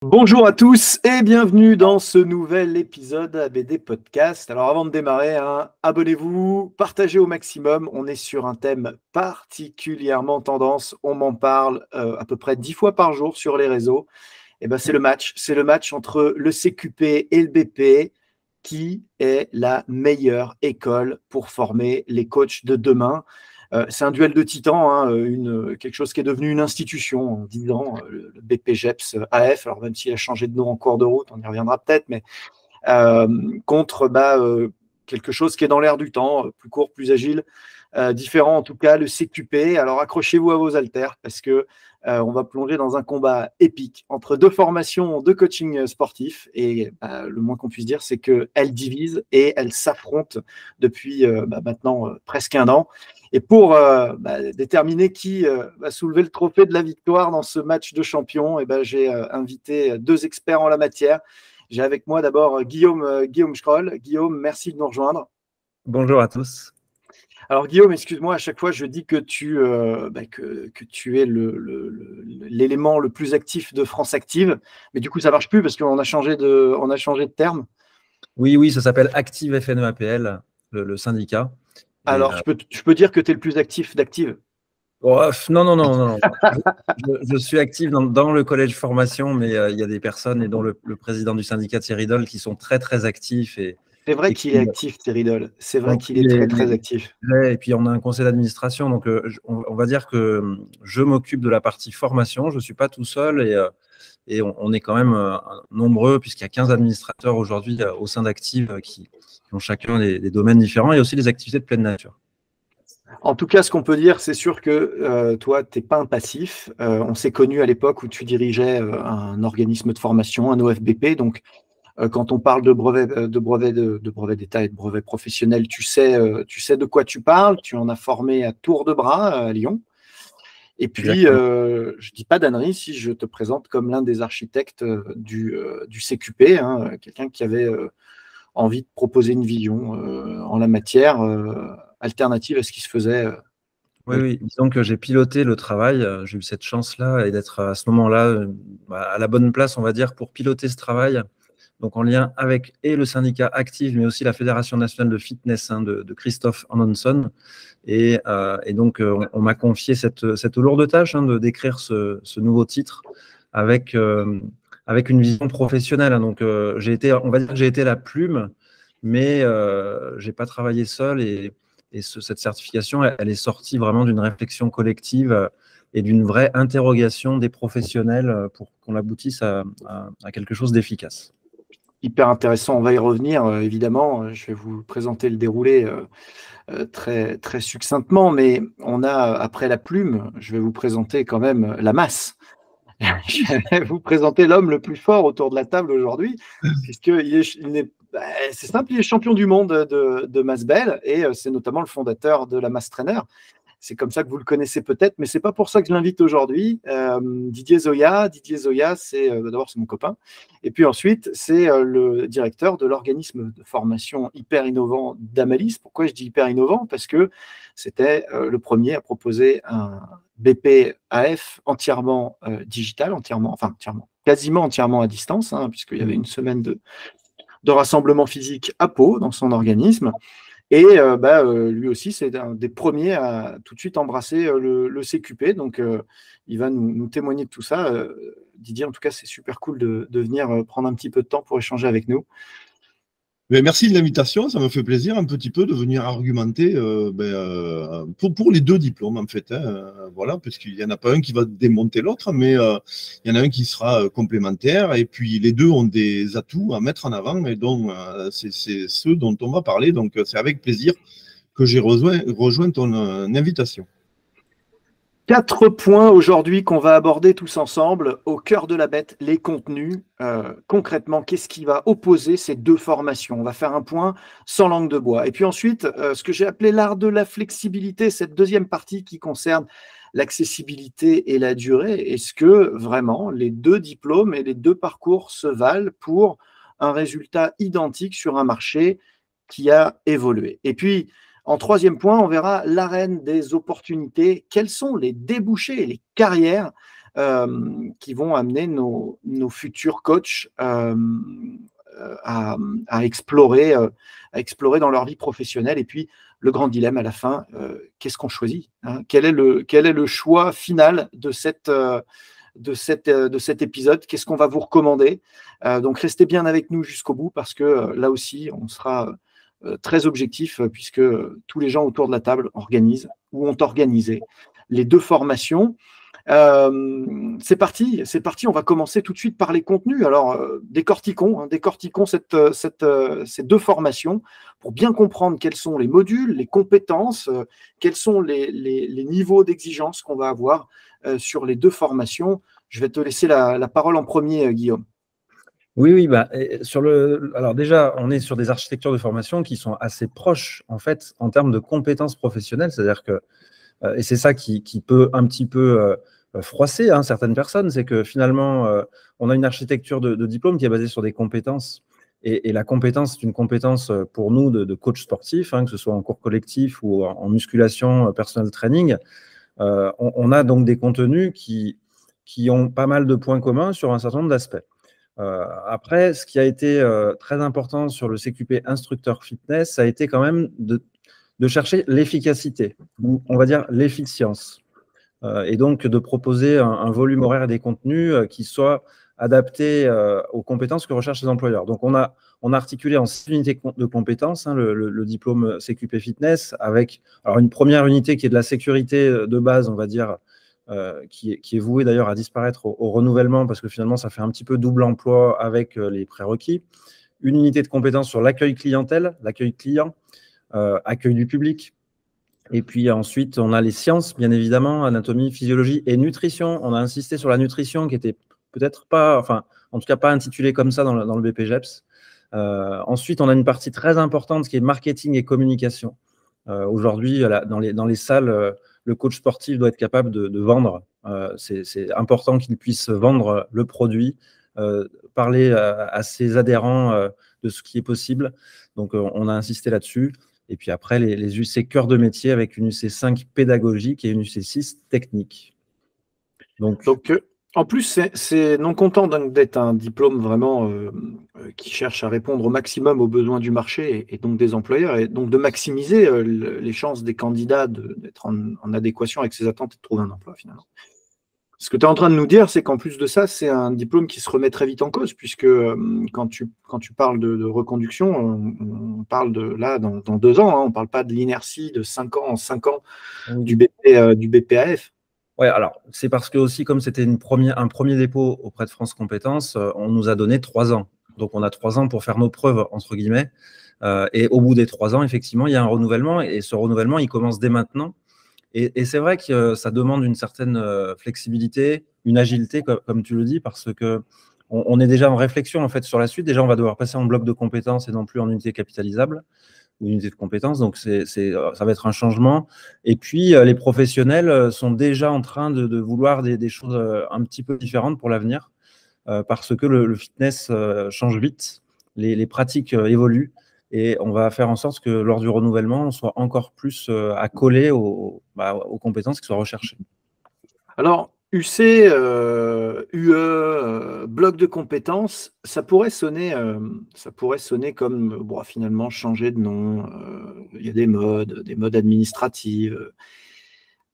Bonjour à tous et bienvenue dans ce nouvel épisode ABD Podcast. Alors avant de démarrer, abonnez-vous, partagez au maximum. On est sur un thème particulièrement tendance. On m'en parle à peu près 10 fois par jour sur les réseaux. Et ben, c'est le match. C'est le match entre le CQP et le BP. Qui est la meilleure école pour former les coachs de demain? C'est un duel de titans, quelque chose qui est devenu une institution en 10 ans, le BPGEPS AF, alors même s'il a changé de nom en cours de route, on y reviendra peut-être, mais contre quelque chose qui est dans l'air du temps, plus court, plus agile, différent en tout cas, le CQP. Alors accrochez-vous à vos haltères parce que on va plonger dans un combat épique entre deux formations de coaching sportif et le moins qu'on puisse dire, c'est qu'elles divisent et elles s'affrontent depuis maintenant presque un an. Et pour déterminer qui va soulever le trophée de la victoire dans ce match de champions, j'ai invité deux experts en la matière. J'ai avec moi d'abord Guillaume Schroll. Guillaume, merci de nous rejoindre. Bonjour à tous. Alors Guillaume, excuse-moi, à chaque fois je dis que tu es l'élément le plus actif de France Active, mais du coup ça marche plus parce qu'on a changé de terme. Oui, ça s'appelle Active FNEAPL, le syndicat. Alors je peux dire que tu es le plus actif d'Active. Oh, non. Je suis actif dans le collège formation, mais il y a des personnes, et dont le président du syndicat, Thierry Doll, qui sont très, très actifs. C'est vrai qu'il est actif, Thierry Doll. C'est vrai qu'il est très, très actif. Et puis, on a un conseil d'administration. Donc, on va dire que je m'occupe de la partie formation. Je ne suis pas tout seul et on est quand même nombreux, puisqu'il y a 15 administrateurs aujourd'hui au sein d'Active qui ont chacun des domaines différents et aussi des activités de pleine nature. En tout cas, ce qu'on peut dire, c'est sûr que toi, tu n'es pas un passif. On s'est connus à l'époque où tu dirigeais un organisme de formation, un OFBP. Donc, quand on parle de brevet d'État et de brevet professionnel, tu sais de quoi tu parles. Tu en as formé à tour de bras à Lyon. Et puis, je ne dis pas d'ânerie si je te présente comme l'un des architectes du CQP, quelqu'un qui avait envie de proposer une vision en la matière alternative à ce qui se faisait. Oui. Disons que j'ai piloté le travail. J'ai eu cette chance-là et d'être à ce moment-là à la bonne place, on va dire, pour piloter ce travail. Donc en lien avec le syndicat Active, mais aussi la Fédération nationale de fitness de Christophe Antonson. Et donc, on m'a confié cette lourde tâche de d'écrire ce nouveau titre avec une vision professionnelle. Donc, on va dire que j'ai été la plume, mais je n'ai pas travaillé seul. Et cette certification, elle est sortie vraiment d'une réflexion collective et d'une vraie interrogation des professionnels pour qu'on aboutisse à quelque chose d'efficace. Hyper intéressant, on va y revenir évidemment. Je vais vous présenter le déroulé très, très succinctement, mais on a, après la plume, je vais vous présenter quand même la masse. Je vais vous présenter l'homme le plus fort autour de la table aujourd'hui, c'est simple, il est champion du monde de Mass Bell et c'est notamment le fondateur de la Mass Trainer. C'est comme ça que vous le connaissez peut-être, mais c'est pas pour ça que je l'invite aujourd'hui. Didier Zoya, c'est d'abord c'est mon copain, et puis ensuite c'est le directeur de l'organisme de formation hyper innovant d'Amalis. Pourquoi je dis hyper innovant? Parce que c'était le premier à proposer un BPAF entièrement digital, quasiment entièrement à distance, puisqu'il y avait une semaine de rassemblement physique à Pau dans son organisme. Et lui aussi, c'est un des premiers à tout de suite embrasser le CQP. Donc, il va nous témoigner de tout ça. Didier, en tout cas, c'est super cool de venir prendre un petit peu de temps pour échanger avec nous. Mais merci de l'invitation, ça me fait plaisir un petit peu de venir argumenter pour les deux diplômes en fait. Voilà, puisqu'il n'y en a pas un qui va démonter l'autre, mais il y en a un qui sera complémentaire et puis les deux ont des atouts à mettre en avant et donc c'est ceux dont on va parler. Donc c'est avec plaisir que j'ai rejoint ton invitation. 4 points aujourd'hui qu'on va aborder tous ensemble. Au cœur de la bête, les contenus. Concrètement, qu'est-ce qui va opposer ces deux formations? On va faire un point sans langue de bois. Et puis ensuite, ce que j'ai appelé l'art de la flexibilité, cette deuxième partie qui concerne l'accessibilité et la durée. Est-ce que vraiment les deux diplômes et les deux parcours se valent pour un résultat identique sur un marché qui a évolué? Et puis, en troisième point, on verra l'arène des opportunités. Quels sont les débouchés et les carrières qui vont amener nos futurs coachs à explorer dans leur vie professionnelle. Et puis, le grand dilemme à la fin, qu'est-ce qu'on choisit, hein? Quel est le choix final de cet épisode? Qu'est-ce qu'on va vous recommander? Donc, restez bien avec nous jusqu'au bout parce que là aussi, on sera très objectif puisque tous les gens autour de la table organisent ou ont organisé les 2 formations. C'est parti, on va commencer tout de suite par les contenus. Alors, décortiquons ces 2 formations pour bien comprendre quels sont les modules, les compétences, quels sont les niveaux d'exigence qu'on va avoir sur les 2 formations. Je vais te laisser la parole en premier, Guillaume. Oui, alors déjà, on est sur des architectures de formation qui sont assez proches, en fait, en termes de compétences professionnelles. C'est-à-dire que, et c'est ça qui peut un petit peu froisser certaines personnes, c'est que finalement, on a une architecture de diplôme qui est basée sur des compétences. Et la compétence, c'est une compétence pour nous de coach sportif, que ce soit en cours collectif ou en musculation, personal training. On a donc des contenus qui ont pas mal de points communs sur un certain nombre d'aspects. Après, ce qui a été très important sur le CQP instructeur fitness, ça a été quand même de chercher l'efficacité, ou on va dire l'efficience. Et donc de proposer un volume horaire et des contenus qui soient adaptés aux compétences que recherchent les employeurs. Donc on a articulé en 6 unités de compétences le diplôme CQP Fitness avec alors une première unité qui est de la sécurité de base, on va dire, qui est vouée d'ailleurs à disparaître au renouvellement parce que finalement ça fait un petit peu double emploi avec les prérequis. Une unité de compétences sur l'accueil clientèle, l'accueil client, accueil du public. Et puis ensuite, on a les sciences, bien évidemment, anatomie, physiologie et nutrition. On a insisté sur la nutrition qui était peut-être pas, enfin, en tout cas pas intitulée comme ça dans le BPGEPS. Ensuite, on a une partie très importante qui est marketing et communication. Aujourd'hui, dans les salles, le coach sportif doit être capable de vendre. C'est important qu'il puisse vendre le produit, parler à ses adhérents de ce qui est possible. Donc, on a insisté là-dessus. Et puis après, les UC cœur de métier avec une UC 5 pédagogique et une UC 6 technique. Donc en plus, c'est non content d'être un diplôme vraiment qui cherche à répondre au maximum aux besoins du marché et donc des employeurs, et donc de maximiser les chances des candidats d'être en adéquation avec ses attentes et de trouver un emploi finalement. Ce que tu es en train de nous dire, c'est qu'en plus de ça, c'est un diplôme qui se remet très vite en cause, puisque quand tu parles de reconduction, on parle là, dans 2 ans, on ne parle pas de l'inertie de 5 ans en 5 ans du BPAF. Oui, alors c'est parce que aussi, comme c'était un premier dépôt auprès de France Compétences, on nous a donné 3 ans. Donc on a 3 ans pour faire nos preuves, entre guillemets. Et au bout des 3 ans, effectivement, il y a un renouvellement, et ce renouvellement, il commence dès maintenant. Et c'est vrai que ça demande une certaine flexibilité, une agilité, comme tu le dis, parce que on est déjà en réflexion en fait sur la suite. Déjà, on va devoir passer en bloc de compétences et non plus en unité capitalisable ou unité de compétences. Donc, ça va être un changement. Et puis, les professionnels sont déjà en train de vouloir des choses un petit peu différentes pour l'avenir, parce que le fitness change vite, les pratiques évoluent. Et on va faire en sorte que lors du renouvellement, on soit encore plus accolé aux compétences qui soient recherchées. Alors, UC, UE, bloc de compétences, ça pourrait sonner comme finalement changer de nom. Il y a des modes administratifs.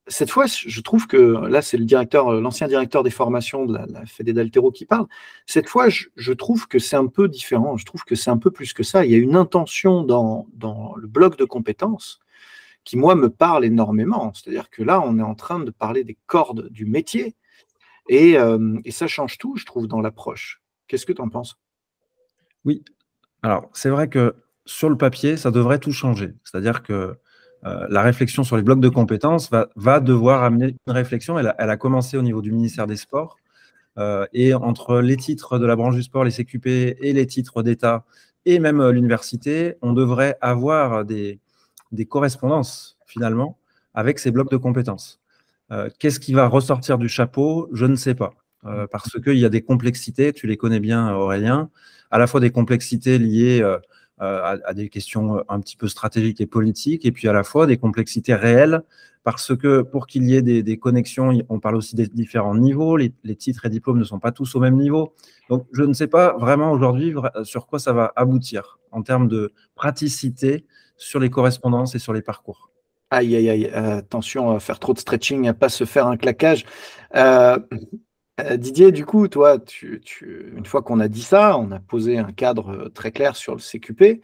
Cette fois, je trouve que là, c'est l'ancien directeur des formations de la Fédé d'Altéro qui parle. Cette fois, je trouve que c'est un peu différent. Je trouve que c'est un peu plus que ça. Il y a une intention dans le bloc de compétences qui, moi, me parle énormément. C'est-à-dire que là, on est en train de parler des cordes du métier et ça change tout, je trouve, dans l'approche. Qu'est-ce que tu en penses? Oui. Alors, c'est vrai que sur le papier, ça devrait tout changer. C'est-à-dire que la réflexion sur les blocs de compétences va devoir amener une réflexion. Elle a commencé au niveau du ministère des Sports. Et entre les titres de la branche du sport, les CQP, et les titres d'État, et même l'université, on devrait avoir des correspondances, finalement, avec ces blocs de compétences. Qu'est-ce qui va ressortir du chapeau? Je ne sais pas. Parce qu'il y a des complexités, tu les connais bien, Aurélien, à la fois des complexités liées à des questions un petit peu stratégiques et politiques, et puis à la fois des complexités réelles, parce que pour qu'il y ait des connexions, on parle aussi des différents niveaux, les titres et diplômes ne sont pas tous au même niveau. Donc, je ne sais pas vraiment aujourd'hui sur quoi ça va aboutir en termes de praticité sur les correspondances et sur les parcours. Aïe, aïe, aïe, attention à faire trop de stretching, à pas se faire un claquage. Didier, du coup, toi, une fois qu'on a dit ça, on a posé un cadre très clair sur le CQP.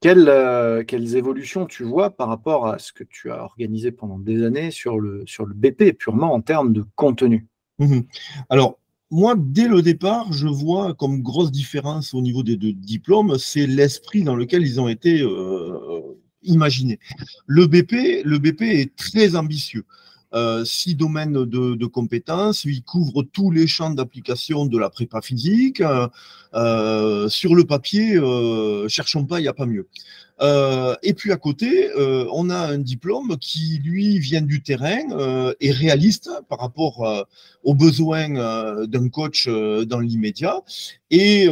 Quelles évolutions tu vois par rapport à ce que tu as organisé pendant des années sur le BP, purement en termes de contenu? Alors, moi, dès le départ, je vois comme grosse différence au niveau des deux diplômes, c'est l'esprit dans lequel ils ont été imaginés. Le BP est très ambitieux. 6 domaines de compétences, il couvre tous les champs d'application de la prépa physique. Sur le papier, cherchons pas, il n'y a pas mieux. Et puis à côté, on a un diplôme qui, lui, vient du terrain, est réaliste par rapport aux besoins d'un coach dans l'immédiat. Et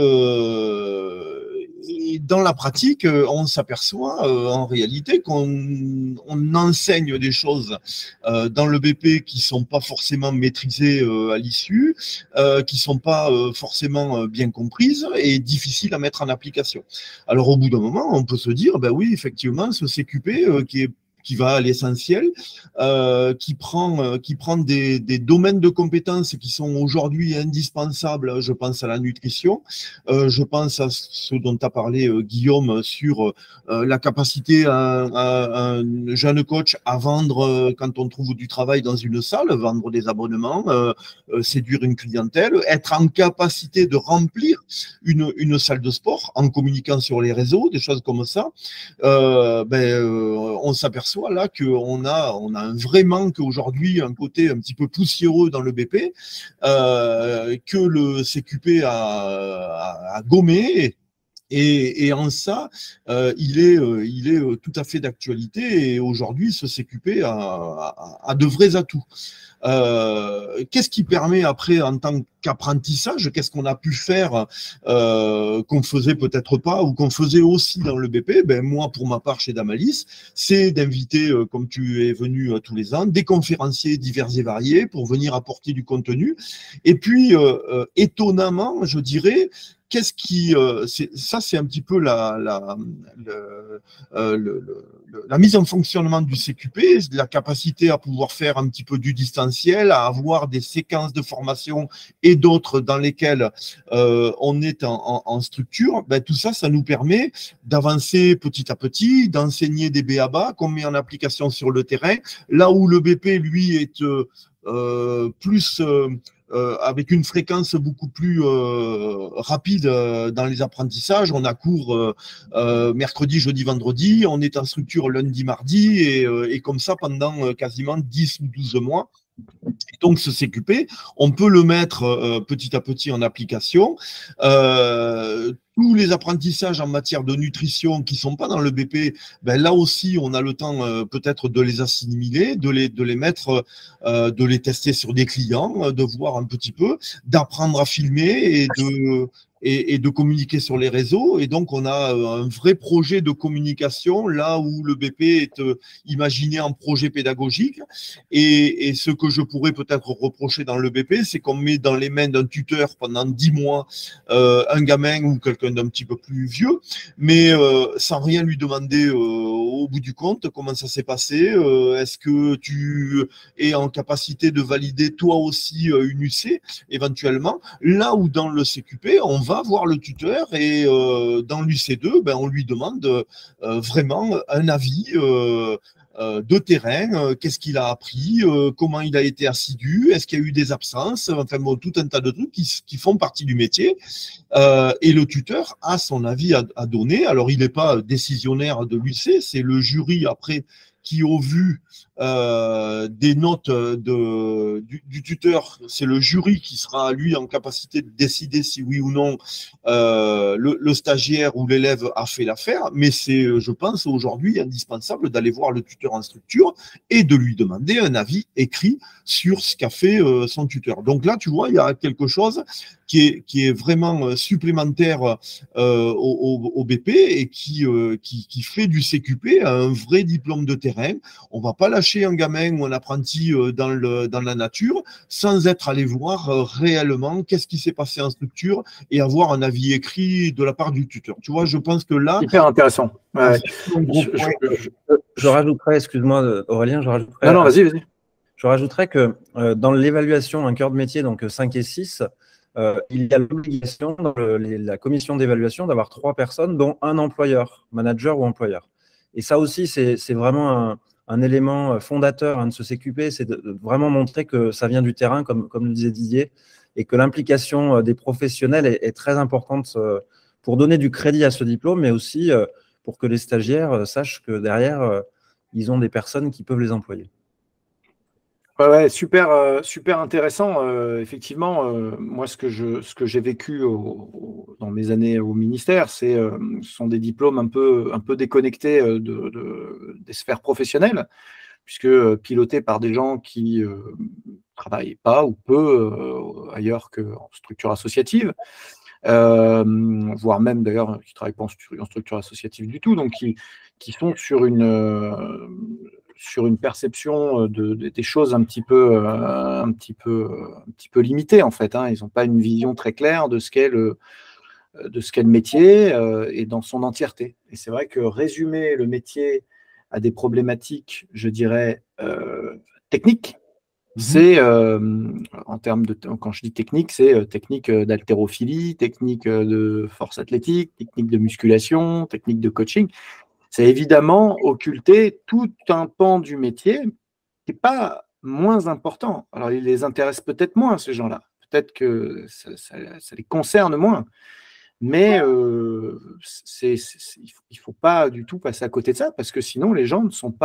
dans la pratique, on s'aperçoit en réalité qu'on enseigne des choses dans le BP qui sont pas forcément maîtrisées à l'issue, qui sont pas forcément bien comprises et difficiles à mettre en application. Alors au bout d'un moment, on peut se dire, ben oui, effectivement, ce CQP qui va à l'essentiel, qui prend des domaines de compétences qui sont aujourd'hui indispensables. Je pense à la nutrition, je pense à ce dont a parlé Guillaume sur la capacité à un jeune coach à vendre quand on trouve du travail dans une salle, vendre des abonnements, séduire une clientèle, être en capacité de remplir une salle de sport en communiquant sur les réseaux, des choses comme ça. On s'aperçoit là qu'on a un vrai manque aujourd'hui, un côté un petit peu poussiéreux dans le BP, que le CQP a gommé. Et en ça, il est tout à fait d'actualité. Et aujourd'hui, ce CQP a de vrais atouts. Qu'est-ce qui permet après, en tant qu'apprentissage, qu'est-ce qu'on a pu faire qu'on faisait peut-être pas ou qu'on faisait aussi dans le BP? Ben, moi, pour ma part, chez Damalis, c'est d'inviter, comme tu es venu tous les ans, des conférenciers divers et variés pour venir apporter du contenu. Et puis, étonnamment, je dirais, qu'est-ce qui, ça c'est un petit peu la mise en fonctionnement du CQP, la capacité à pouvoir faire un petit peu du distanciel, à avoir des séquences de formation et d'autres dans lesquelles on est en structure. Ben, tout ça, ça nous permet d'avancer petit à petit, d'enseigner des b.a.-ba qu'on met en application sur le terrain, là où le BP, lui, est plus... avec une fréquence beaucoup plus rapide dans les apprentissages. On a cours mercredi, jeudi, vendredi. On est en structure lundi, mardi et comme ça pendant quasiment 10 ou 12 mois. Et donc, ce CQP, on peut le mettre petit à petit en application. Tous les apprentissages en matière de nutrition qui ne sont pas dans le BP, ben là aussi, on a le temps peut-être de les assimiler, de les mettre, de les tester sur des clients, de voir un petit peu, d'apprendre à filmer et de communiquer sur les réseaux. Et donc, on a un vrai projet de communication là où le BP est imaginé en projet pédagogique. Et ce que je pourrais peut-être reprocher dans le BP, c'est qu'on met dans les mains d'un tuteur pendant 10 mois un gamin ou quelqu'un d'un petit peu plus vieux, mais sans rien lui demander au bout du compte comment ça s'est passé. Est-ce que tu es en capacité de valider toi aussi une UC éventuellement? Là où dans le CQP, on va voir le tuteur et dans l'UC2, ben, on lui demande vraiment un avis de terrain, qu'est-ce qu'il a appris, comment il a été assidu, est-ce qu'il y a eu des absences, enfin bon, tout un tas de trucs qui font partie du métier. Et le tuteur a son avis à donner. Alors, il n'est pas décisionnaire de l'UC, c'est le jury après qui, au vu des notes du tuteur, c'est le jury qui sera, lui, en capacité de décider si oui ou non le stagiaire ou l'élève a fait l'affaire, mais c'est, je pense, aujourd'hui indispensable d'aller voir le tuteur en structure et de lui demander un avis écrit sur ce qu'a fait son tuteur. Donc là, tu vois, il y a quelque chose qui est vraiment supplémentaire au BP et qui fait du CQP un vrai diplôme de terrain. On ne va pas lâcher un gamin ou un apprenti dans la nature sans être allé voir réellement qu'est-ce qui s'est passé en structure et avoir un avis écrit de la part du tuteur. Tu vois, je pense que là… Hyper intéressant. Ouais. Je rajouterais, excuse-moi Aurélien, non, vas-y. Je rajouterais que dans l'évaluation, un cœur de métier, donc 5 et 6, il y a l'obligation dans la commission d'évaluation d'avoir 3 personnes, dont un employeur, manager ou employeur. Et ça aussi, c'est vraiment un élément fondateur de ce CQP, c'est de vraiment montrer que ça vient du terrain, comme le disait Didier, et que l'implication des professionnels est très importante pour donner du crédit à ce diplôme, mais aussi pour que les stagiaires sachent que derrière, ils ont des personnes qui peuvent les employer. Ouais, super intéressant. Effectivement, moi, ce que j'ai vécu dans mes années au ministère, ce sont des diplômes un peu déconnectés des sphères professionnelles, puisque pilotés par des gens qui travaillent pas ou peu ailleurs qu'en structure associative, voire même d'ailleurs qui ne travaillent pas en structure associative du tout, donc qui sont sur une perception des choses un petit peu limitée en fait. Ils n'ont pas une vision très claire de ce qu'est le métier et dans son entièreté. Et c'est vrai que résumer le métier à des problématiques, je dirais, techniques, c'est, en termes quand je dis technique, c'est technique d'haltérophilie, technique de force athlétique, technique de musculation, technique de coaching. C'est évidemment occulter tout un pan du métier qui n'est pas moins important. Alors, il les intéresse peut-être moins, ces gens-là. Peut-être que ça les concerne moins. Mais il ne faut pas du tout passer à côté de ça, parce que sinon, les gens sont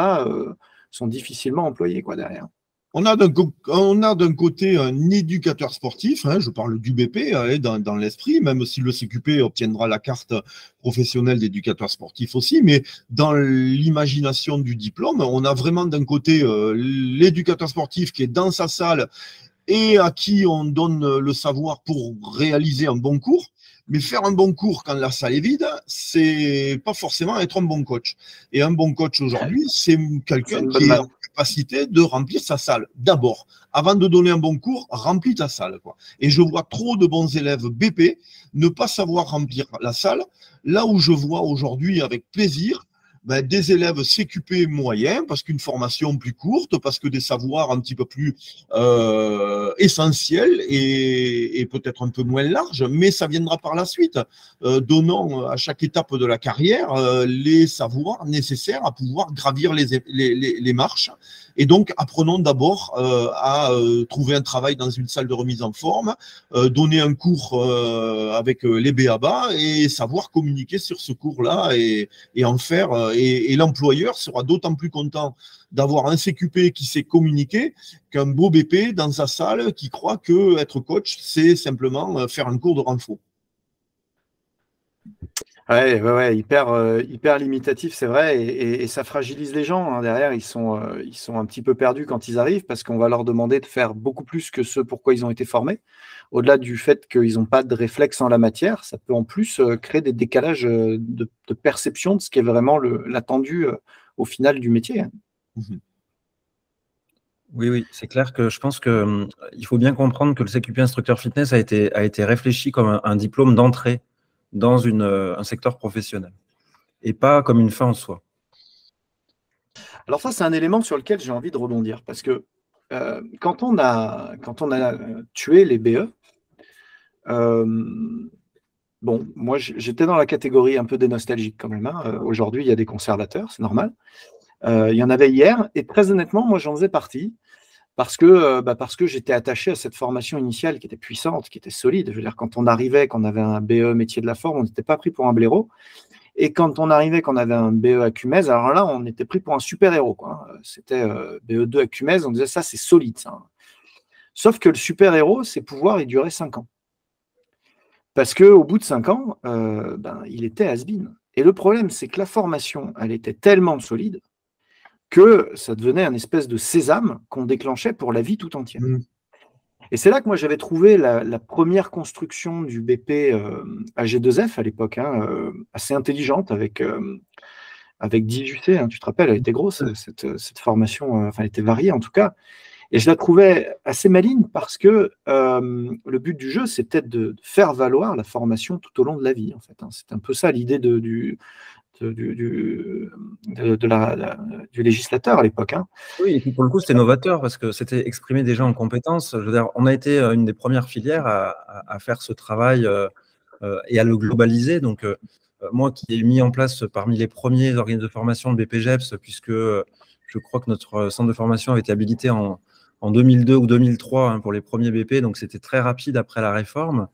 difficilement employés derrière. On a d'un côté un éducateur sportif, je parle du BP dans l'esprit, même si le CQP obtiendra la carte professionnelle d'éducateur sportif aussi, mais dans l'imagination du diplôme, on a vraiment d'un côté l'éducateur sportif qui est dans sa salle et à qui on donne le savoir pour réaliser un bon cours. Mais faire un bon cours quand la salle est vide, c'est pas forcément être un bon coach. Et un bon coach aujourd'hui, c'est quelqu'un qui est en capacité de remplir sa salle. D'abord, avant de donner un bon cours, remplis ta salle, Et je vois trop de bons élèves BP ne pas savoir remplir la salle, là où je vois aujourd'hui avec plaisir des élèves CQP moyens, parce qu'une formation plus courte, parce que des savoirs un petit peu plus essentiels et peut-être un peu moins larges, mais ça viendra par la suite, donnant à chaque étape de la carrière les savoirs nécessaires à pouvoir gravir les marches. Et donc, apprenons d'abord à trouver un travail dans une salle de remise en forme, donner un cours avec les b.a.-ba et savoir communiquer sur ce cours-là et en faire. Et l'employeur sera d'autant plus content d'avoir un CQP qui sait communiquer qu'un beau BP dans sa salle qui croit que être coach, c'est simplement faire un cours de renfort. Ouais, hyper limitatif, c'est vrai, et ça fragilise les gens. Derrière, ils sont un petit peu perdus quand ils arrivent parce qu'on va leur demander de faire beaucoup plus que ce pourquoi ils ont été formés. Au-delà du fait qu'ils n'ont pas de réflexe en la matière, ça peut en plus créer des décalages de perception de ce qui est vraiment l'attendu au final du métier. Oui, c'est clair que je pense qu'il faut bien comprendre que le CQP instructeur fitness a été réfléchi comme un diplôme d'entrée dans un secteur professionnel et pas comme une fin en soi. Alors ça, c'est un élément sur lequel j'ai envie de rebondir parce que quand on a tué les BE, bon, moi j'étais dans la catégorie un peu des nostalgiques quand même. Aujourd'hui, il y a des conservateurs, c'est normal. Il y en avait hier et très honnêtement, moi j'en faisais partie. Parce que j'étais attaché à cette formation initiale qui était puissante, qui était solide. Je veux dire, quand on avait un BE métier de la forme, on n'était pas pris pour un blaireau. Et quand on arrivait, qu'on avait un BE à Cumèze, alors là, on était pris pour un super-héros, quoi. C'était BE2 à Cumèze, on disait ça, c'est solide, ça. Sauf que le super-héros, ses pouvoirs, ils duraient 5 ans. Parce qu'au bout de 5 ans, il était has-been. Et le problème, c'est que la formation, elle était tellement solide que ça devenait un espèce de sésame qu'on déclenchait pour la vie tout entière. Et c'est là que moi, j'avais trouvé la première construction du BP AG2F à l'époque, assez intelligente, avec 10 UC, tu te rappelles, elle était grosse, cette formation, elle était variée en tout cas. Et je la trouvais assez maligne parce que le but du jeu, c'est peut-être de faire valoir la formation tout au long de la vie, en fait. C'est un peu ça l'idée du législateur à l'époque. Oui, et puis pour le coup, c'était novateur parce que c'était exprimer déjà en compétences. Je veux dire, on a été une des premières filières à faire ce travail et à le globaliser. Donc, moi qui ai mis en place parmi les premiers organismes de formation le BPGEPS, puisque je crois que notre centre de formation avait été habilité en 2002 ou 2003 pour les premiers BP, donc c'était très rapide après la réforme.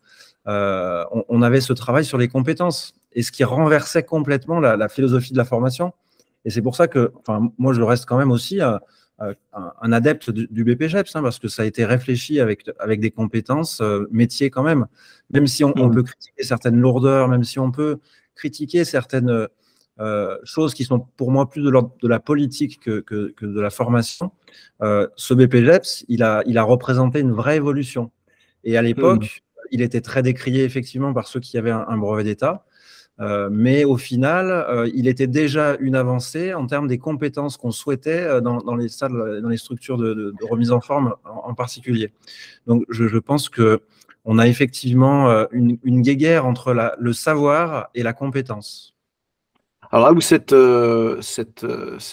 On avait ce travail sur les compétences, et ce qui renversait complètement la philosophie de la formation. Et c'est pour ça que, moi, je reste quand même aussi un adepte du BPGEPS, parce que ça a été réfléchi avec des compétences métiers quand même. Même si on peut critiquer certaines lourdeurs, même si on peut critiquer certaines choses qui sont pour moi plus de l'ordre de la politique que de la formation, ce BPGEPS, il a représenté une vraie évolution. Et à l'époque, il était très décrié effectivement par ceux qui avaient un brevet d'État, mais au final, il était déjà une avancée en termes des compétences qu'on souhaitait dans les salles, dans les structures de remise en forme en particulier. Donc, je pense qu'on a effectivement une guéguerre entre le savoir et la compétence. Alors là où cette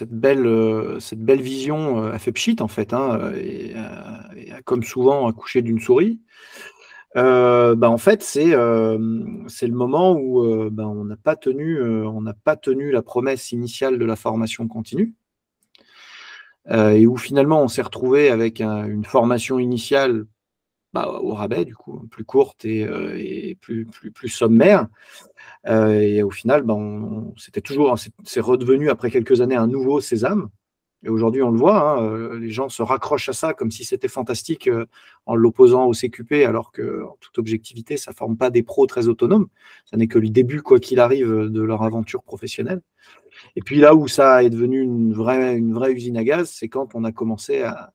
belle vision a fait pchit, en fait, et a comme souvent accouché d'une souris, en fait, c'est le moment où on n'a pas tenu la promesse initiale de la formation continue, et où finalement on s'est retrouvé avec une formation initiale au rabais, du coup, plus courte et plus sommaire. Et au final, c'est redevenu après quelques années un nouveau sésame. Et aujourd'hui, on le voit, les gens se raccrochent à ça comme si c'était fantastique en l'opposant au CQP, alors qu'en toute objectivité, ça ne forme pas des pros très autonomes. Ça n'est que le début, quoi qu'il arrive, de leur aventure professionnelle. Et puis là où ça est devenu une vraie usine à gaz, c'est quand on a commencé à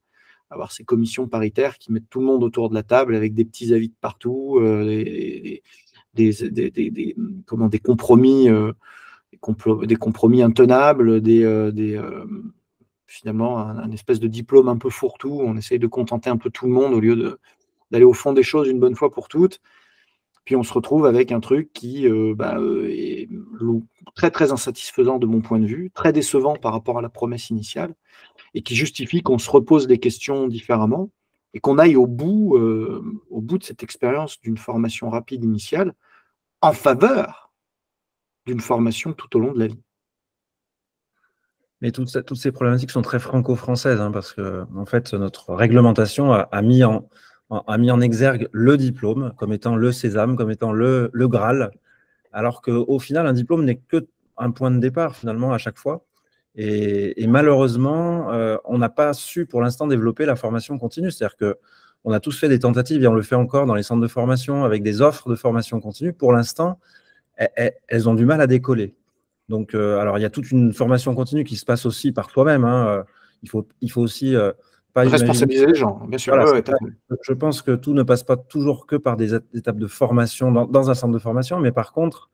avoir ces commissions paritaires qui mettent tout le monde autour de la table avec des petits avis de partout, des compromis, des compromis intenables, finalement un espèce de diplôme un peu fourre-tout. On essaye de contenter un peu tout le monde au lieu d'aller au fond des choses une bonne fois pour toutes. Puis on se retrouve avec un truc qui est très très insatisfaisant de mon point de vue, très décevant par rapport à la promesse initiale, et qui justifie qu'on se repose des questions différemment et qu'on aille au bout de cette expérience d'une formation rapide initiale en faveur d'une formation tout au long de la vie. Mais toutes ces problématiques sont très franco-françaises, parce que en fait, notre réglementation a mis en exergue le diplôme comme étant le sésame, comme étant le Graal, alors qu'au final, un diplôme n'est qu'un point de départ finalement à chaque fois. Et malheureusement, on n'a pas su pour l'instant développer la formation continue. C'est-à-dire qu'on a tous fait des tentatives et on le fait encore dans les centres de formation avec des offres de formation continue. Pour l'instant, elles ont du mal à décoller. Donc, alors, il y a toute une formation continue qui se passe aussi par toi-même. Il faut aussi pas responsabiliser les gens, bien sûr. Voilà, je pense que tout ne passe pas toujours que par des étapes de formation dans un centre de formation, mais par contre,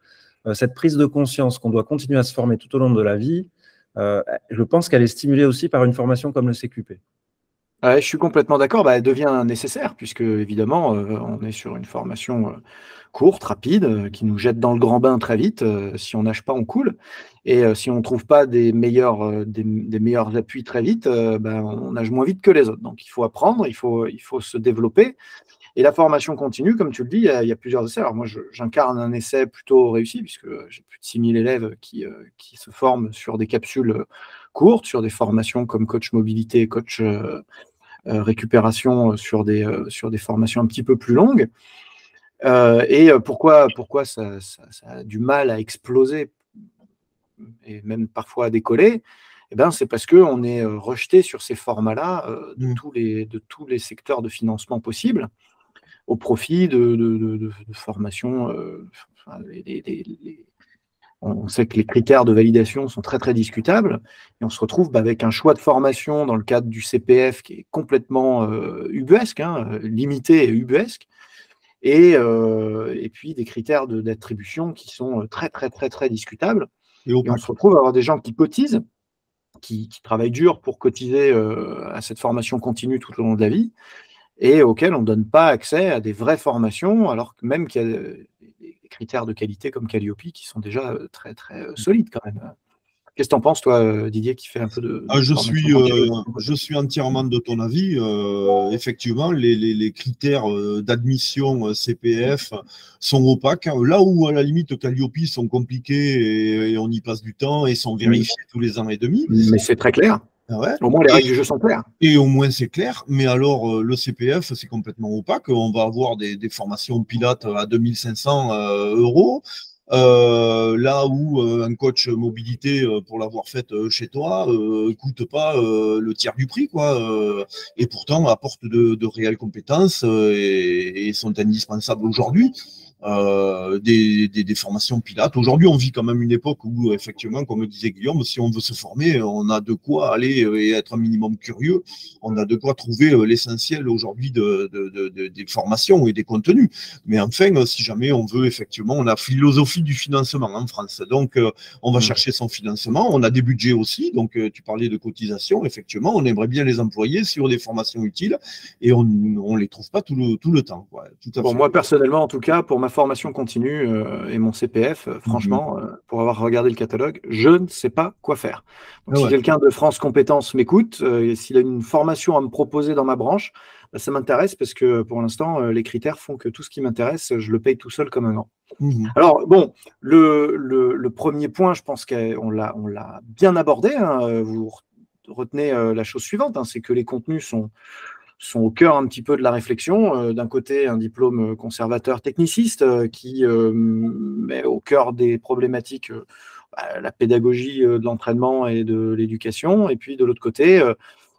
cette prise de conscience qu'on doit continuer à se former tout au long de la vie, je pense qu'elle est stimulée aussi par une formation comme le CQP. Ouais, je suis complètement d'accord. Elle devient nécessaire puisque, évidemment, on est sur une formation courte, rapide, qui nous jette dans le grand bain très vite. Si on nage pas, on coule. Et si on ne trouve pas des meilleurs appuis très vite, on nage moins vite que les autres. Donc, il faut apprendre, il faut se développer. Et la formation continue, comme tu le dis, il y a plusieurs essais. Alors, moi, j'incarne un essai plutôt réussi puisque j'ai plus de 6000 élèves qui se forment sur des capsules courtes, sur des formations comme coach mobilité, coach récupération, sur des formations un petit peu plus longues. Et pourquoi ça a du mal à exploser et même parfois à décoller, eh ben, c'est parce qu'on est rejeté sur ces formats-là de tous les secteurs de financement possibles, au profit de formations. On sait que les critères de validation sont très, très discutables, et on se retrouve avec un choix de formation dans le cadre du CPF qui est complètement ubuesque, limité et ubuesque, et puis des critères d'attribution qui sont très, très, très, très discutables. Et on se retrouve à avoir des gens qui cotisent, qui travaillent dur pour cotiser à cette formation continue tout au long de la vie, et auxquels on ne donne pas accès à des vraies formations, alors que même qu'il y a des critères de qualité comme Calliope qui sont déjà très, très solides quand même. Qu'est-ce que tu en penses, toi, Didier, qui fait un peu de je suis entièrement de ton avis. Effectivement, les critères d'admission CPF sont opaques. Là où, à la limite, Calliope sont compliqués et on y passe du temps et sont vérifiés tous les ans et demi. Mais c'est très clair. Ouais. Au moins, les règles du jeu sont claires. Et au moins, c'est clair. Mais alors, le CPF, c'est complètement opaque. On va avoir des formations pilotes à 2500 €. Là où un coach mobilité, pour l'avoir faite chez toi, coûte pas le tiers du prix, quoi. Et pourtant apporte de réelles compétences et sont indispensables aujourd'hui. Des formations pilates. Aujourd'hui, on vit quand même une époque où, effectivement, comme disait Guillaume, si on veut se former, on a de quoi aller et être un minimum curieux. On a de quoi trouver l'essentiel aujourd'hui des formations et des contenus. Mais enfin, si jamais on veut, effectivement, on a la philosophie du financement en France. Donc, on va chercher son financement. On a des budgets aussi. Donc, tu parlais de cotisation. Effectivement, on aimerait bien les employer sur des formations utiles et on ne les trouve pas tout le temps, quoi. Tout à fait. Moi, personnellement, en tout cas, pour ma formation continue et mon CPF, franchement, pour avoir regardé le catalogue, je ne sais pas quoi faire. Donc, si quelqu'un de France Compétences m'écoute, s'il a une formation à me proposer dans ma branche, ça m'intéresse parce que pour l'instant, les critères font que tout ce qui m'intéresse, je le paye tout seul comme un an. Alors, bon, le premier point, je pense qu'on l'a bien abordé. Vous retenez la chose suivante, c'est que les contenus sont au cœur un petit peu de la réflexion. D'un côté, un diplôme conservateur techniciste qui met au cœur des problématiques la pédagogie de l'entraînement et de l'éducation. Et puis, de l'autre côté,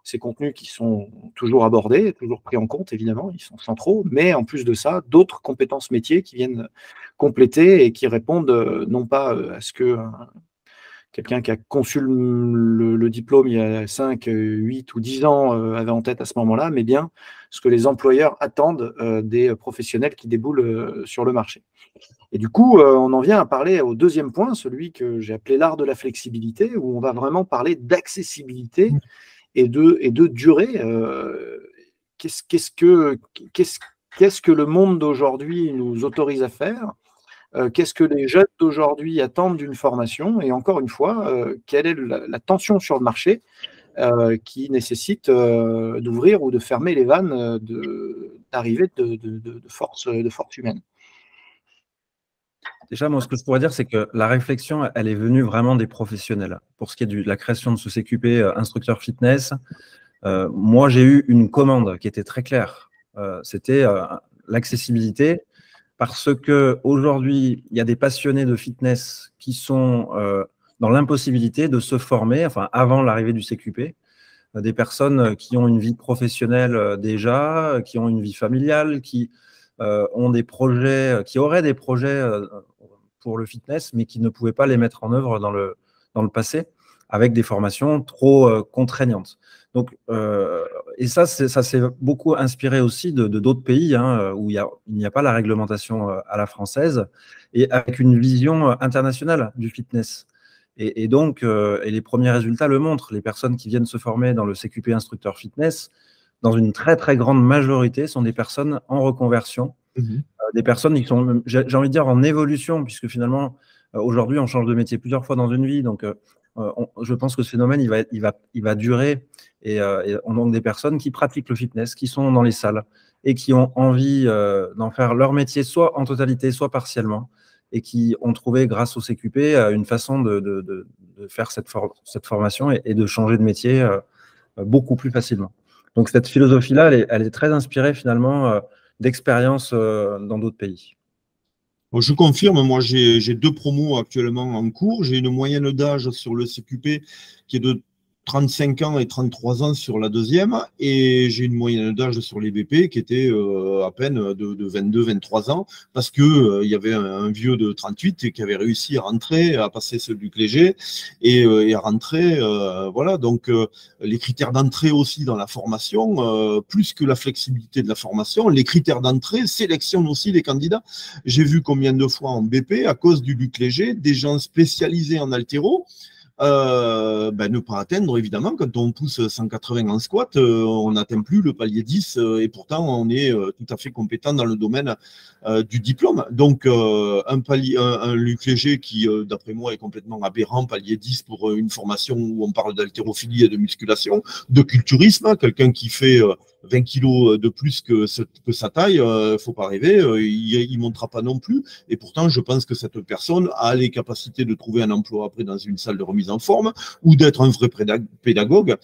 ces contenus qui sont toujours abordés, toujours pris en compte, évidemment, ils sont centraux, mais en plus de ça, d'autres compétences métiers qui viennent compléter et qui répondent non pas à ce que quelqu'un qui a conçu le diplôme il y a 5, 8 ou 10 ans avait en tête à ce moment-là, mais bien ce que les employeurs attendent des professionnels qui déboulent sur le marché. Et du coup, on en vient à parler au deuxième point, celui que j'ai appelé l'art de la flexibilité, où on va vraiment parler d'accessibilité et de durée. Qu'est-ce que le monde d'aujourd'hui nous autorise à faire ? Qu'est-ce que les jeunes d'aujourd'hui attendent d'une formation? Et encore une fois, quelle est la tension sur le marché qui nécessite d'ouvrir ou de fermer les vannes d'arrivée de force humaine? Déjà, moi, ce que je pourrais dire, c'est que la réflexion, elle est venue vraiment des professionnels. Pour ce qui est de la création de ce CQP instructeur fitness, moi, j'ai eu une commande qui était très claire. C'était l'accessibilité. Parce qu'aujourd'hui, il y a des passionnés de fitness qui sont dans l'impossibilité de se former, enfin avant l'arrivée du CQP, des personnes qui ont une vie professionnelle déjà, qui ont une vie familiale, qui ont des projets, qui auraient des projets pour le fitness, mais qui ne pouvaient pas les mettre en œuvre dans le passé, avec des formations trop contraignantes. Donc, et ça s'est beaucoup inspiré aussi de d'autres pays où il n'y a pas la réglementation à la française et avec une vision internationale du fitness. Et donc, et les premiers résultats le montrent. Les personnes qui viennent se former dans le CQP instructeur fitness, dans une très, très grande majorité, sont des personnes en reconversion, des personnes qui sont, j'ai envie de dire, en évolution, puisque finalement, aujourd'hui, on change de métier plusieurs fois dans une vie. Donc, je pense que ce phénomène, il va durer. Et on a donc des personnes qui pratiquent le fitness, qui sont dans les salles et qui ont envie d'en faire leur métier, soit en totalité, soit partiellement, et qui ont trouvé, grâce au CQP, une façon de faire cette formation et de changer de métier beaucoup plus facilement. Donc, cette philosophie-là, elle est très inspirée finalement d'expériences dans d'autres pays. Bon, je confirme, moi j'ai 2 promos actuellement en cours. J'ai une moyenne d'âge sur le CQP qui est de 35 ans et 33 ans sur la deuxième, et j'ai une moyenne d'âge sur les BP qui était à peine de 22-23 ans, parce que il y avait un vieux de 38 et qui avait réussi à rentrer, à passer ce Luc Léger et à rentrer. Voilà, donc les critères d'entrée aussi dans la formation, plus que la flexibilité de la formation, les critères d'entrée sélectionnent aussi les candidats. J'ai vu combien de fois en BP, à cause du Luc Léger, des gens spécialisés en haltéro, ne pas atteindre, évidemment, quand on pousse 180 en squat, on n'atteint plus le palier 10, et pourtant on est tout à fait compétent dans le domaine du diplôme. Donc un Luc Léger qui, d'après moi, est complètement aberrant, palier 10 pour une formation où on parle d'haltérophilie et de musculation, de culturisme, quelqu'un qui fait 20 kilos de plus que sa taille, faut pas rêver, il ne montera pas non plus. Et pourtant, je pense que cette personne a les capacités de trouver un emploi après dans une salle de remise en forme ou d'être un vrai pédagogue.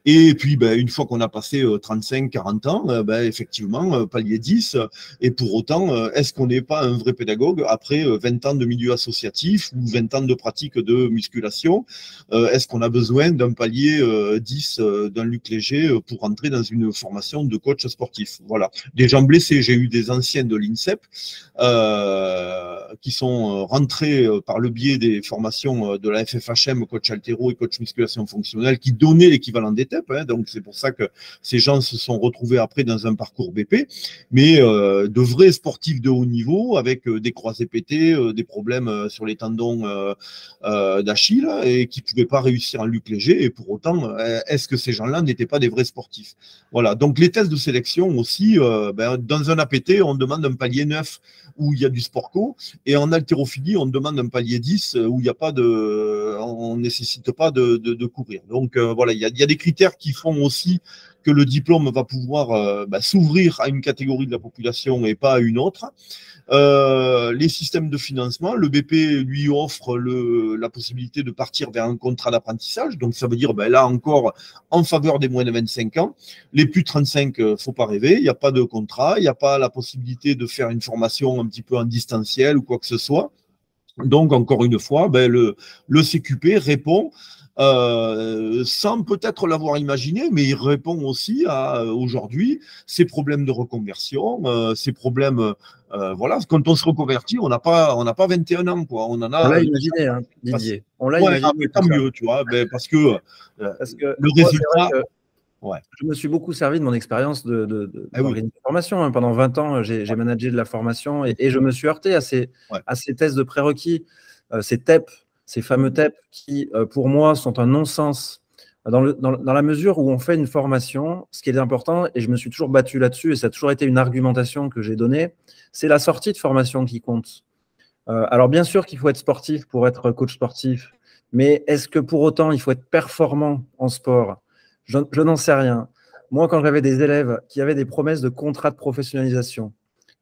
Et puis, une fois qu'on a passé 35-40 ans, effectivement, palier 10. Et pour autant, est-ce qu'on n'est pas un vrai pédagogue après 20 ans de milieu associatif ou 20 ans de pratique de musculation? Est-ce qu'on a besoin d'un palier 10, d'un Luc Léger pour entrer dans une formation de coach sportif? Voilà. Des gens blessés, j'ai eu des anciens de l'INSEP qui sont rentrés par le biais des formations de la FFHM, coach haltéro et coach musculation fonctionnelle, qui donnaient l'équivalent des TEP. Donc c'est pour ça que ces gens se sont retrouvés après dans un parcours BP, mais de vrais sportifs de haut niveau avec des croisés pétés, des problèmes sur les tendons d'Achille et qui ne pouvaient pas réussir en Luc Léger. Et pour autant, est-ce que ces gens-là n'étaient pas des vrais sportifs? Voilà. Donc les tests de sélection aussi, dans un APT, on demande un palier 9 où il y a du sport co, et en haltérophilie, on demande un palier 10 où il n'y a pas on nécessite pas de courir. Donc voilà, il y a des critères qui font aussi que le diplôme va pouvoir s'ouvrir à une catégorie de la population et pas à une autre. Les systèmes de financement, le BP lui offre la possibilité de partir vers un contrat d'apprentissage, donc ça veut dire là encore en faveur des moins de 25 ans. Les plus de 35, faut pas rêver, il n'y a pas de contrat, il n'y a pas la possibilité de faire une formation un petit peu en distanciel ou quoi que ce soit. Donc encore une fois, le CQP répond sans peut-être l'avoir imaginé, mais il répond aussi à aujourd'hui ces problèmes de reconversion, ces problèmes. Voilà, quand on se reconvertit, on n'a pas 21 ans, quoi. On en a. On l'a imaginé, hein, Didier. On l'a imaginé. Tant mieux, tu vois, parce que le moi, résultat. Ouais. Je me suis beaucoup servi de mon expérience d'organisation de formation. Hein. Pendant 20 ans, j'ai managé de la formation et je me suis heurté à ces tests de prérequis, ces TEP, ces fameux TEP qui, pour moi, sont un non-sens dans la mesure où on fait une formation. Ce qui est important, et je me suis toujours battu là-dessus, et ça a toujours été une argumentation que j'ai donnée, c'est la sortie de formation qui compte. Alors, bien sûr qu'il faut être sportif pour être coach sportif, mais est-ce que pour autant, il faut être performant en sport ? Je n'en sais rien. Moi, quand j'avais des élèves qui avaient des promesses de contrat de professionnalisation,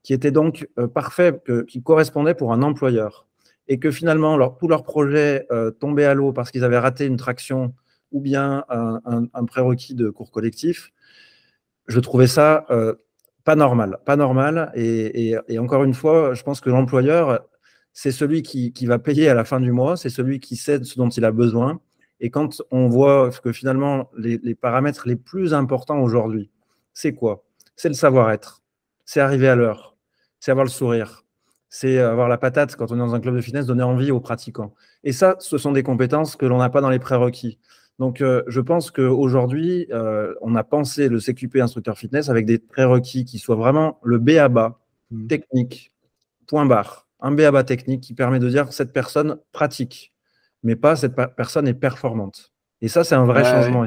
qui étaient donc parfaits, qui correspondaient pour un employeur, et que finalement, tout leur projet tombait à l'eau parce qu'ils avaient raté une traction ou bien un prérequis de cours collectif, je trouvais ça pas normal. Pas normal. Et encore une fois, je pense que l'employeur, c'est celui qui va payer à la fin du mois, c'est celui qui sait ce dont il a besoin. Et quand on voit que finalement, les paramètres les plus importants aujourd'hui, c'est quoi? C'est le savoir-être, c'est arriver à l'heure, c'est avoir le sourire, c'est avoir la patate quand on est dans un club de fitness, donner envie aux pratiquants. Et ça, ce sont des compétences que l'on n'a pas dans les prérequis. Donc, je pense qu'aujourd'hui, on a pensé le CQP instructeur fitness avec des prérequis qui soient vraiment le B.A.B.A. technique, point barre. Un B.A.B.A. technique qui permet de dire cette personne pratique, mais pas cette personne est performante. Et ça, c'est un vrai changement.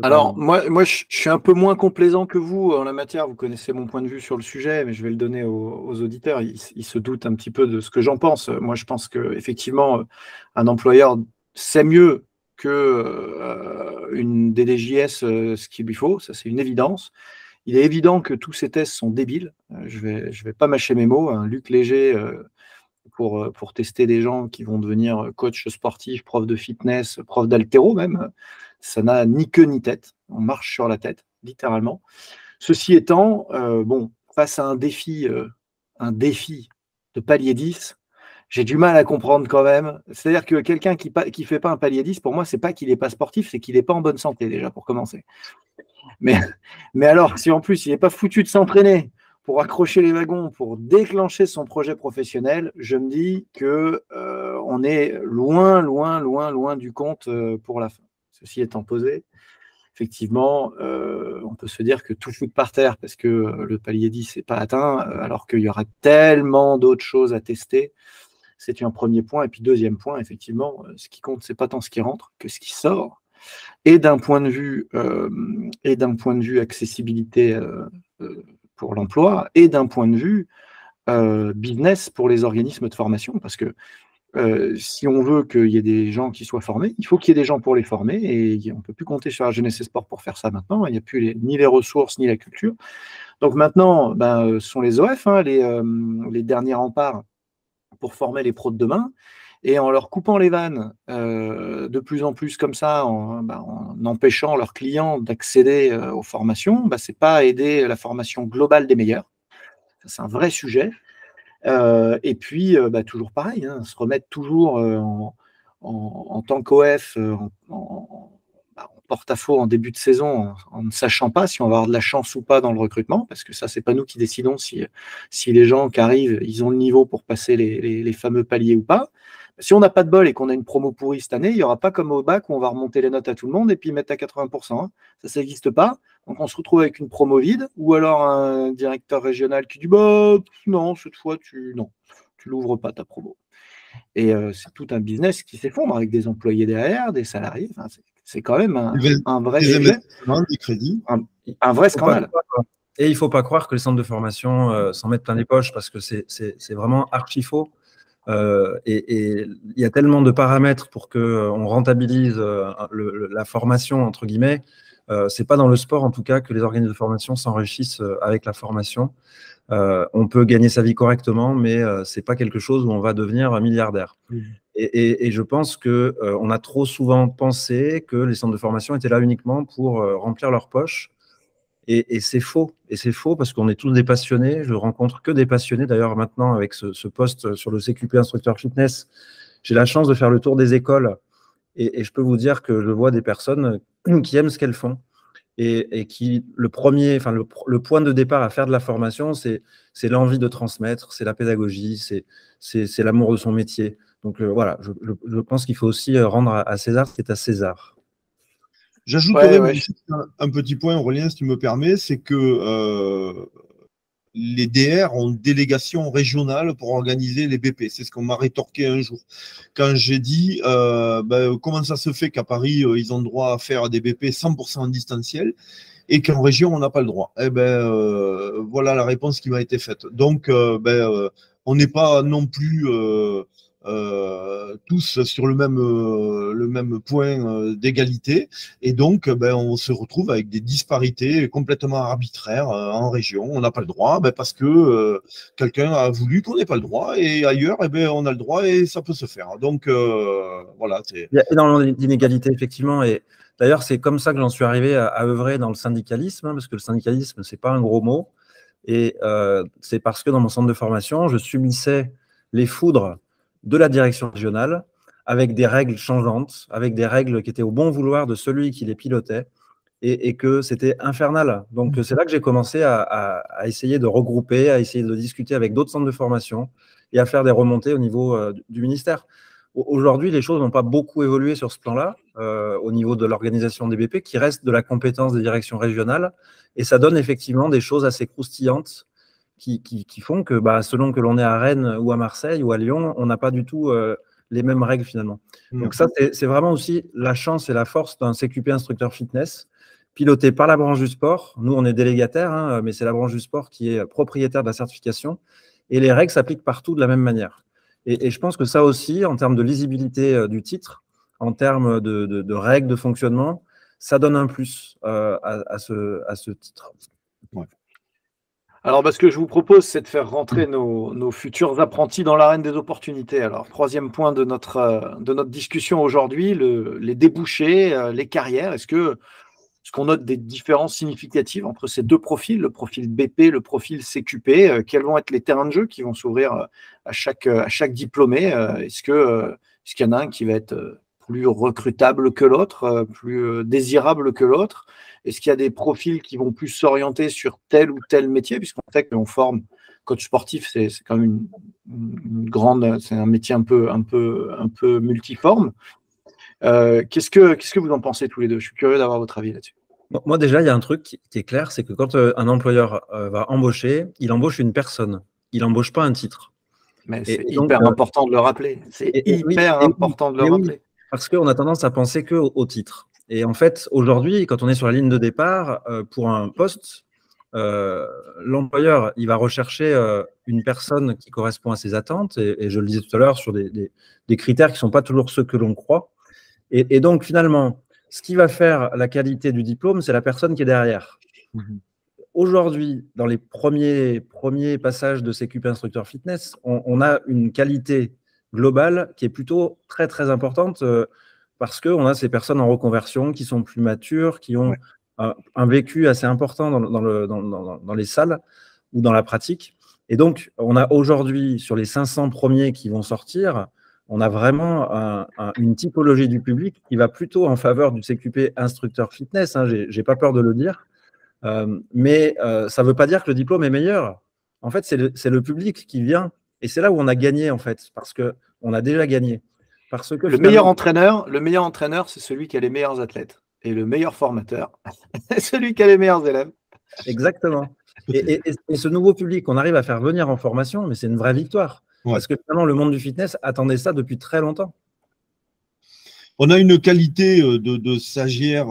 Alors, moi, je suis un peu moins complaisant que vous en la matière. Vous connaissez mon point de vue sur le sujet, mais je vais le donner aux auditeurs. Ils se doutent un petit peu de ce que j'en pense. Moi, je pense qu'effectivement, un employeur sait mieux qu'une DDJS ce qu'il lui faut. Ça, c'est une évidence. Il est évident que tous ces tests sont débiles. Je vais pas mâcher mes mots. Un Luc Léger pour tester des gens qui vont devenir coach sportif, prof de fitness, prof d'haltéro même. Ça n'a ni queue ni tête. On marche sur la tête, littéralement. Ceci étant, face à un défi de palier 10, j'ai du mal à comprendre quand même. C'est-à-dire que quelqu'un qui ne fait pas un palier 10, pour moi, c'est pas qu'il n'est pas sportif, c'est qu'il n'est pas en bonne santé déjà, pour commencer. Mais alors, si en plus, il n'est pas foutu de s'entraîner pour accrocher les wagons, pour déclencher son projet professionnel, je me dis qu'on est loin du compte pour la fin. Ceci étant posé, effectivement, on peut se dire que tout fout par terre parce que le palier 10 n'est pas atteint, alors qu'il y aura tellement d'autres choses à tester. C'est un premier point. Et puis deuxième point, effectivement, ce qui compte, c'est pas tant ce qui rentre que ce qui sort. Et d'un point de vue accessibilité pour l'emploi, et d'un point de vue business pour les organismes de formation, parce que si on veut qu'il y ait des gens qui soient formés, il faut qu'il y ait des gens pour les former, et on ne peut plus compter sur la jeunesse et sport pour faire ça maintenant. Il n'y a plus ni les ressources, ni la culture. Donc maintenant, ce sont les OF, les derniers remparts pour former les pros de demain. Et en leur coupant les vannes de plus en plus comme ça, en empêchant leurs clients d'accéder aux formations, ce n'est pas aider la formation globale des meilleurs. Ça, c'est un vrai sujet. Et puis, toujours pareil, se remettre toujours en tant qu'OF en porte-à-faux en début de saison, en ne sachant pas si on va avoir de la chance ou pas dans le recrutement, parce que ça, c'est pas nous qui décidons si les gens qui arrivent, ils ont le niveau pour passer les fameux paliers ou pas. Si on n'a pas de bol et qu'on a une promo pourrie cette année, il n'y aura pas comme au bac où on va remonter les notes à tout le monde et puis mettre à 80%. Ça n'existe pas. Donc on se retrouve avec une promo vide ou alors un directeur régional qui dit non, cette fois, tu l'ouvres pas ta promo. Et c'est tout un business qui s'effondre avec des employés derrière, des salariés. Enfin, c'est quand même un vrai sujet, des crédits. Un vrai scandale. Et il ne faut pas croire que les centres de formation s'en mettent plein les poches parce que c'est vraiment archi faux. Et il y a tellement de paramètres pour qu'on rentabilise la formation, entre guillemets. C'est pas dans le sport, en tout cas, que les organismes de formation s'enrichissent avec la formation. On peut gagner sa vie correctement, mais c'est pas quelque chose où on va devenir milliardaire. Et je pense qu'on a trop souvent pensé que les centres de formation étaient là uniquement pour remplir leurs poches. Et c'est faux. Et c'est faux parce qu'on est tous des passionnés. Je rencontre que des passionnés. D'ailleurs, maintenant, avec ce poste sur le CQP instructeur fitness, j'ai la chance de faire le tour des écoles. Et je peux vous dire que je vois des personnes qui aiment ce qu'elles font. Et qui, le point de départ à faire de la formation, c'est l'envie de transmettre, c'est la pédagogie, c'est l'amour de son métier. Donc voilà, je pense qu'il faut aussi rendre à César ce qui est à César. J'ajouterais un petit point, Aurélien, si tu me permets, c'est que les DR ont une délégation régionale pour organiser les BP. C'est ce qu'on m'a rétorqué un jour. Quand j'ai dit comment ça se fait qu'à Paris, ils ont le droit à faire des BP 100% en distanciel et qu'en région, on n'a pas le droit. Voilà la réponse qui m'a été faite. Donc, on n'est pas non plus tous sur le même point d'égalité, et donc on se retrouve avec des disparités complètement arbitraires en région. On n'a pas le droit parce que quelqu'un a voulu qu'on n'ait pas le droit, et ailleurs on a le droit et ça peut se faire. Donc voilà. Il y a énormément d'inégalités, effectivement, et d'ailleurs c'est comme ça que j'en suis arrivé à œuvrer dans le syndicalisme, parce que le syndicalisme, c'est pas un gros mot, et c'est parce que dans mon centre de formation, je subissais les foudres de la direction régionale, avec des règles changeantes, avec des règles qui étaient au bon vouloir de celui qui les pilotait, et que c'était infernal. Donc c'est là que j'ai commencé à essayer de regrouper, à essayer de discuter avec d'autres centres de formation et à faire des remontées au niveau du ministère. Aujourd'hui, les choses n'ont pas beaucoup évolué sur ce plan-là, au niveau de l'organisation des BP, qui reste de la compétence des directions régionales, et ça donne effectivement des choses assez croustillantes qui font que selon que l'on est à Rennes ou à Marseille ou à Lyon, on n'a pas du tout les mêmes règles finalement. Donc ça, c'est vraiment aussi la chance et la force d'un CQP instructeur fitness, piloté par la branche du sport. Nous, on est délégataire, mais c'est la branche du sport qui est propriétaire de la certification, et les règles s'appliquent partout de la même manière. Et je pense que ça aussi, en termes de lisibilité du titre, en termes de règles de fonctionnement, ça donne un plus à ce titre. Ouais. Alors, ce que je vous propose, c'est de faire rentrer nos futurs apprentis dans l'arène des opportunités. Alors, troisième point de notre discussion aujourd'hui, les débouchés, les carrières. Est-ce que Est-ce qu'on note des différences significatives entre ces deux profils, le profil BP, le profil CQP? Quels vont être les terrains de jeu qui vont s'ouvrir à chaque diplômé? Est-ce qu'il y en a un qui va être plus recrutable que l'autre, plus désirable que l'autre? Est-ce qu'il y a des profils qui vont plus s'orienter sur tel ou tel métier? Puisqu'on sait qu'on forme coach sportif, c'est quand même une grande, c'est un métier un peu multiforme. Qu'est-ce que vous en pensez tous les deux? Je suis curieux d'avoir votre avis là-dessus. Moi, déjà, il y a un truc qui est clair, c'est que quand un employeur va embaucher, il embauche une personne. Il n'embauche pas un titre. Mais c'est hyper important de le rappeler. C'est hyper important de le rappeler. Parce qu'on a tendance à penser qu'au titre. Et en fait, aujourd'hui, quand on est sur la ligne de départ, pour un poste, l'employeur, il va rechercher une personne qui correspond à ses attentes. Et je le disais tout à l'heure, sur des critères qui ne sont pas toujours ceux que l'on croit. Et donc, finalement, ce qui va faire la qualité du diplôme, c'est la personne qui est derrière. Aujourd'hui, dans les premiers passages de CQP instructeur fitness, on a une qualité globale qui est plutôt très, très importante parce qu'on a ces personnes en reconversion qui sont plus matures, qui ont un vécu assez important dans les salles ou dans la pratique. Et donc, on a aujourd'hui, sur les 500 premiers qui vont sortir, on a vraiment une typologie du public qui va plutôt en faveur du CQP instructeur fitness. Hein, j'ai pas peur de le dire. Mais ça ne veut pas dire que le diplôme est meilleur. En fait, c'est le public qui vient. Et c'est là où on a gagné, en fait, parce qu'on a déjà gagné. Parce que le meilleur entraîneur, c'est celui qui a les meilleurs athlètes. Et le meilleur formateur, c'est celui qui a les meilleurs élèves. Exactement. Et ce nouveau public qu'on arrive à faire venir en formation, mais c'est une vraie victoire. Ouais. Parce que finalement, le monde du fitness attendait ça depuis très longtemps. On a une qualité de stagiaire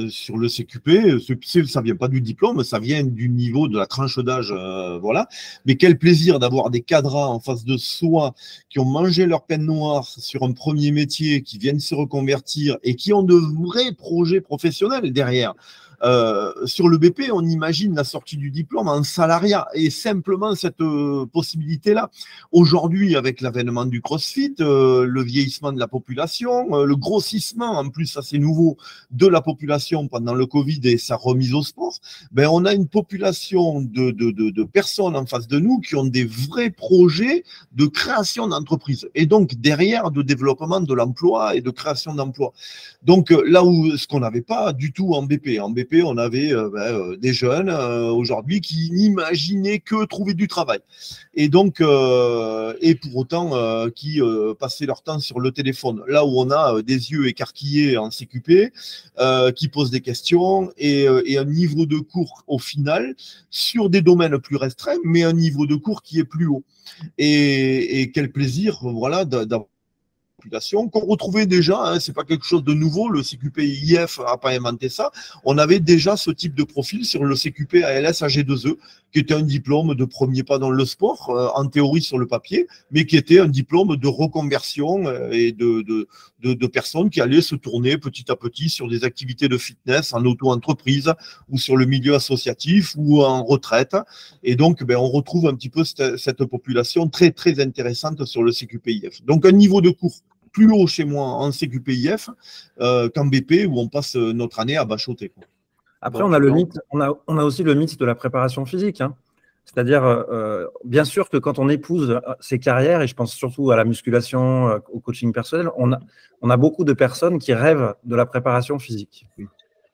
sur le CQP. Ça ne vient pas du diplôme, ça vient du niveau de la tranche d'âge. Voilà. Mais quel plaisir d'avoir des cadres en face de soi qui ont mangé leur peine noire sur un premier métier, qui viennent se reconvertir et qui ont de vrais projets professionnels derrière. Sur le BP, on imagine la sortie du diplôme en salariat et simplement cette possibilité-là. Aujourd'hui, avec l'avènement du CrossFit, le vieillissement de la population, le grossissement, en plus assez nouveau, de la population pendant le Covid et sa remise au sport, ben, on a une population de personnes en face de nous qui ont des vrais projets de création d'entreprise et donc derrière de développement de l'emploi et de création d'emplois. Donc là où ce qu'on n'avait pas du tout en BP. En BP, on avait des jeunes aujourd'hui qui n'imaginaient que trouver du travail. Et donc, et pour autant, qui passaient leur temps sur le téléphone. Là où on a des yeux écarquillés en CQP, qui posent des questions et un niveau de cours au final sur des domaines plus restreints, mais un niveau de cours qui est plus haut. Et quel plaisir, voilà, d'avoir qu'on retrouvait déjà, hein, c'est pas quelque chose de nouveau, le CQP-IF n'a pas inventé ça, on avait déjà ce type de profil sur le CQP ALS AG2E, qui était un diplôme de premier pas dans le sport, en théorie sur le papier, mais qui était un diplôme de reconversion et de personnes qui allaient se tourner petit à petit sur des activités de fitness en auto-entreprise ou sur le milieu associatif ou en retraite. Et donc, ben, on retrouve un petit peu cette population très, très intéressante sur le CQP-IF. Donc, un niveau de cours plus haut chez moi en CQP-IF qu'en BP où on passe notre année à bachoter, quoi. Après, on a le mythe, on a aussi le mythe de la préparation physique. Hein. C'est-à-dire, bien sûr que quand on épouse ses carrières, et je pense surtout à la musculation, au coaching personnel, on a beaucoup de personnes qui rêvent de la préparation physique.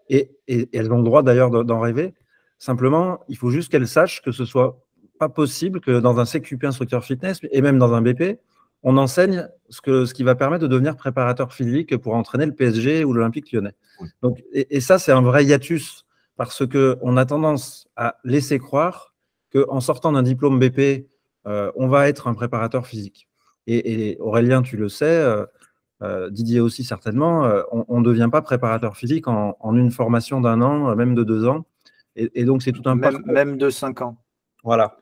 Et elles ont le droit d'ailleurs d'en rêver. Simplement, il faut juste qu'elles sachent que ce ne soit pas possible que dans un CQP instructeur fitness, et même dans un BP, on enseigne ce qui va permettre de devenir préparateur physique pour entraîner le PSG ou l'Olympique Lyonnais. Donc, et ça, c'est un vrai hiatus parce qu'on a tendance à laisser croire qu'en sortant d'un diplôme BP, on va être un préparateur physique. Et Aurélien, tu le sais, Didier aussi certainement, on ne devient pas préparateur physique en une formation d'1 an, même de 2 ans. Et donc, c'est tout un parcours. Même de 5 ans. Voilà.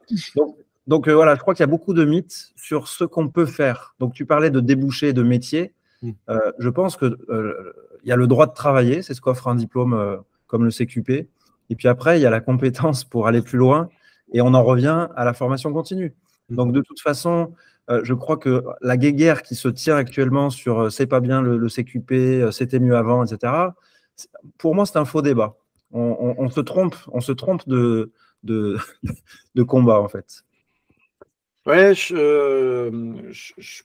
Donc voilà, je crois qu'il y a beaucoup de mythes sur ce qu'on peut faire. Donc, tu parlais de débouchés de métiers. Je pense qu'il y a le droit de travailler, c'est ce qu'offre un diplôme comme le CQP. Et puis après, il y a la compétence pour aller plus loin. Et on en revient à la formation continue. Donc, de toute façon, je crois que la guéguerre qui se tient actuellement sur c'est pas bien le CQP, c'était mieux avant, etc., pour moi, c'est un faux débat. on se trompe de combat, en fait. Ouais, je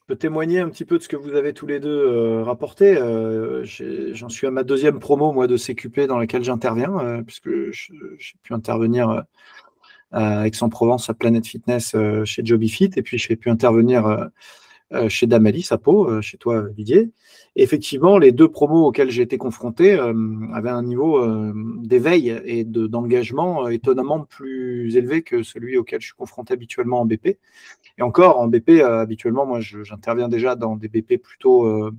peux témoigner un petit peu de ce que vous avez tous les deux rapporté. J'en suis à ma deuxième promo, moi, de CQP dans laquelle j'interviens, puisque j'ai pu intervenir à Aix-en-Provence, à Planet Fitness, chez Jobifit, et puis j'ai pu intervenir chez Damalis, à Pau, chez toi, Didier. Et effectivement, les deux promos auxquels j'ai été confronté avaient un niveau d'éveil et d'engagement étonnamment plus élevé que celui auquel je suis confronté habituellement en BP. Et encore, en BP, habituellement, moi, j'interviens déjà dans des BP plutôt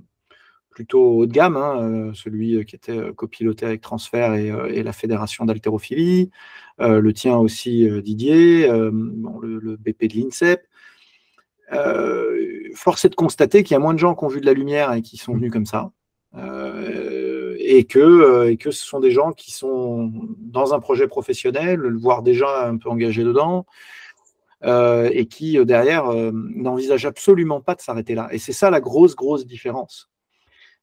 haut de gamme, hein, celui qui était copiloté avec Transfert et la Fédération d'haltérophilie, le tien aussi, Didier, le BP de l'INSEP. Force est de constater qu'il y a moins de gens qui ont vu de la lumière et qui sont venus comme ça, et que ce sont des gens qui sont dans un projet professionnel, voire déjà un peu engagés dedans, et qui, derrière, n'envisagent absolument pas de s'arrêter là. Et c'est ça la grosse différence.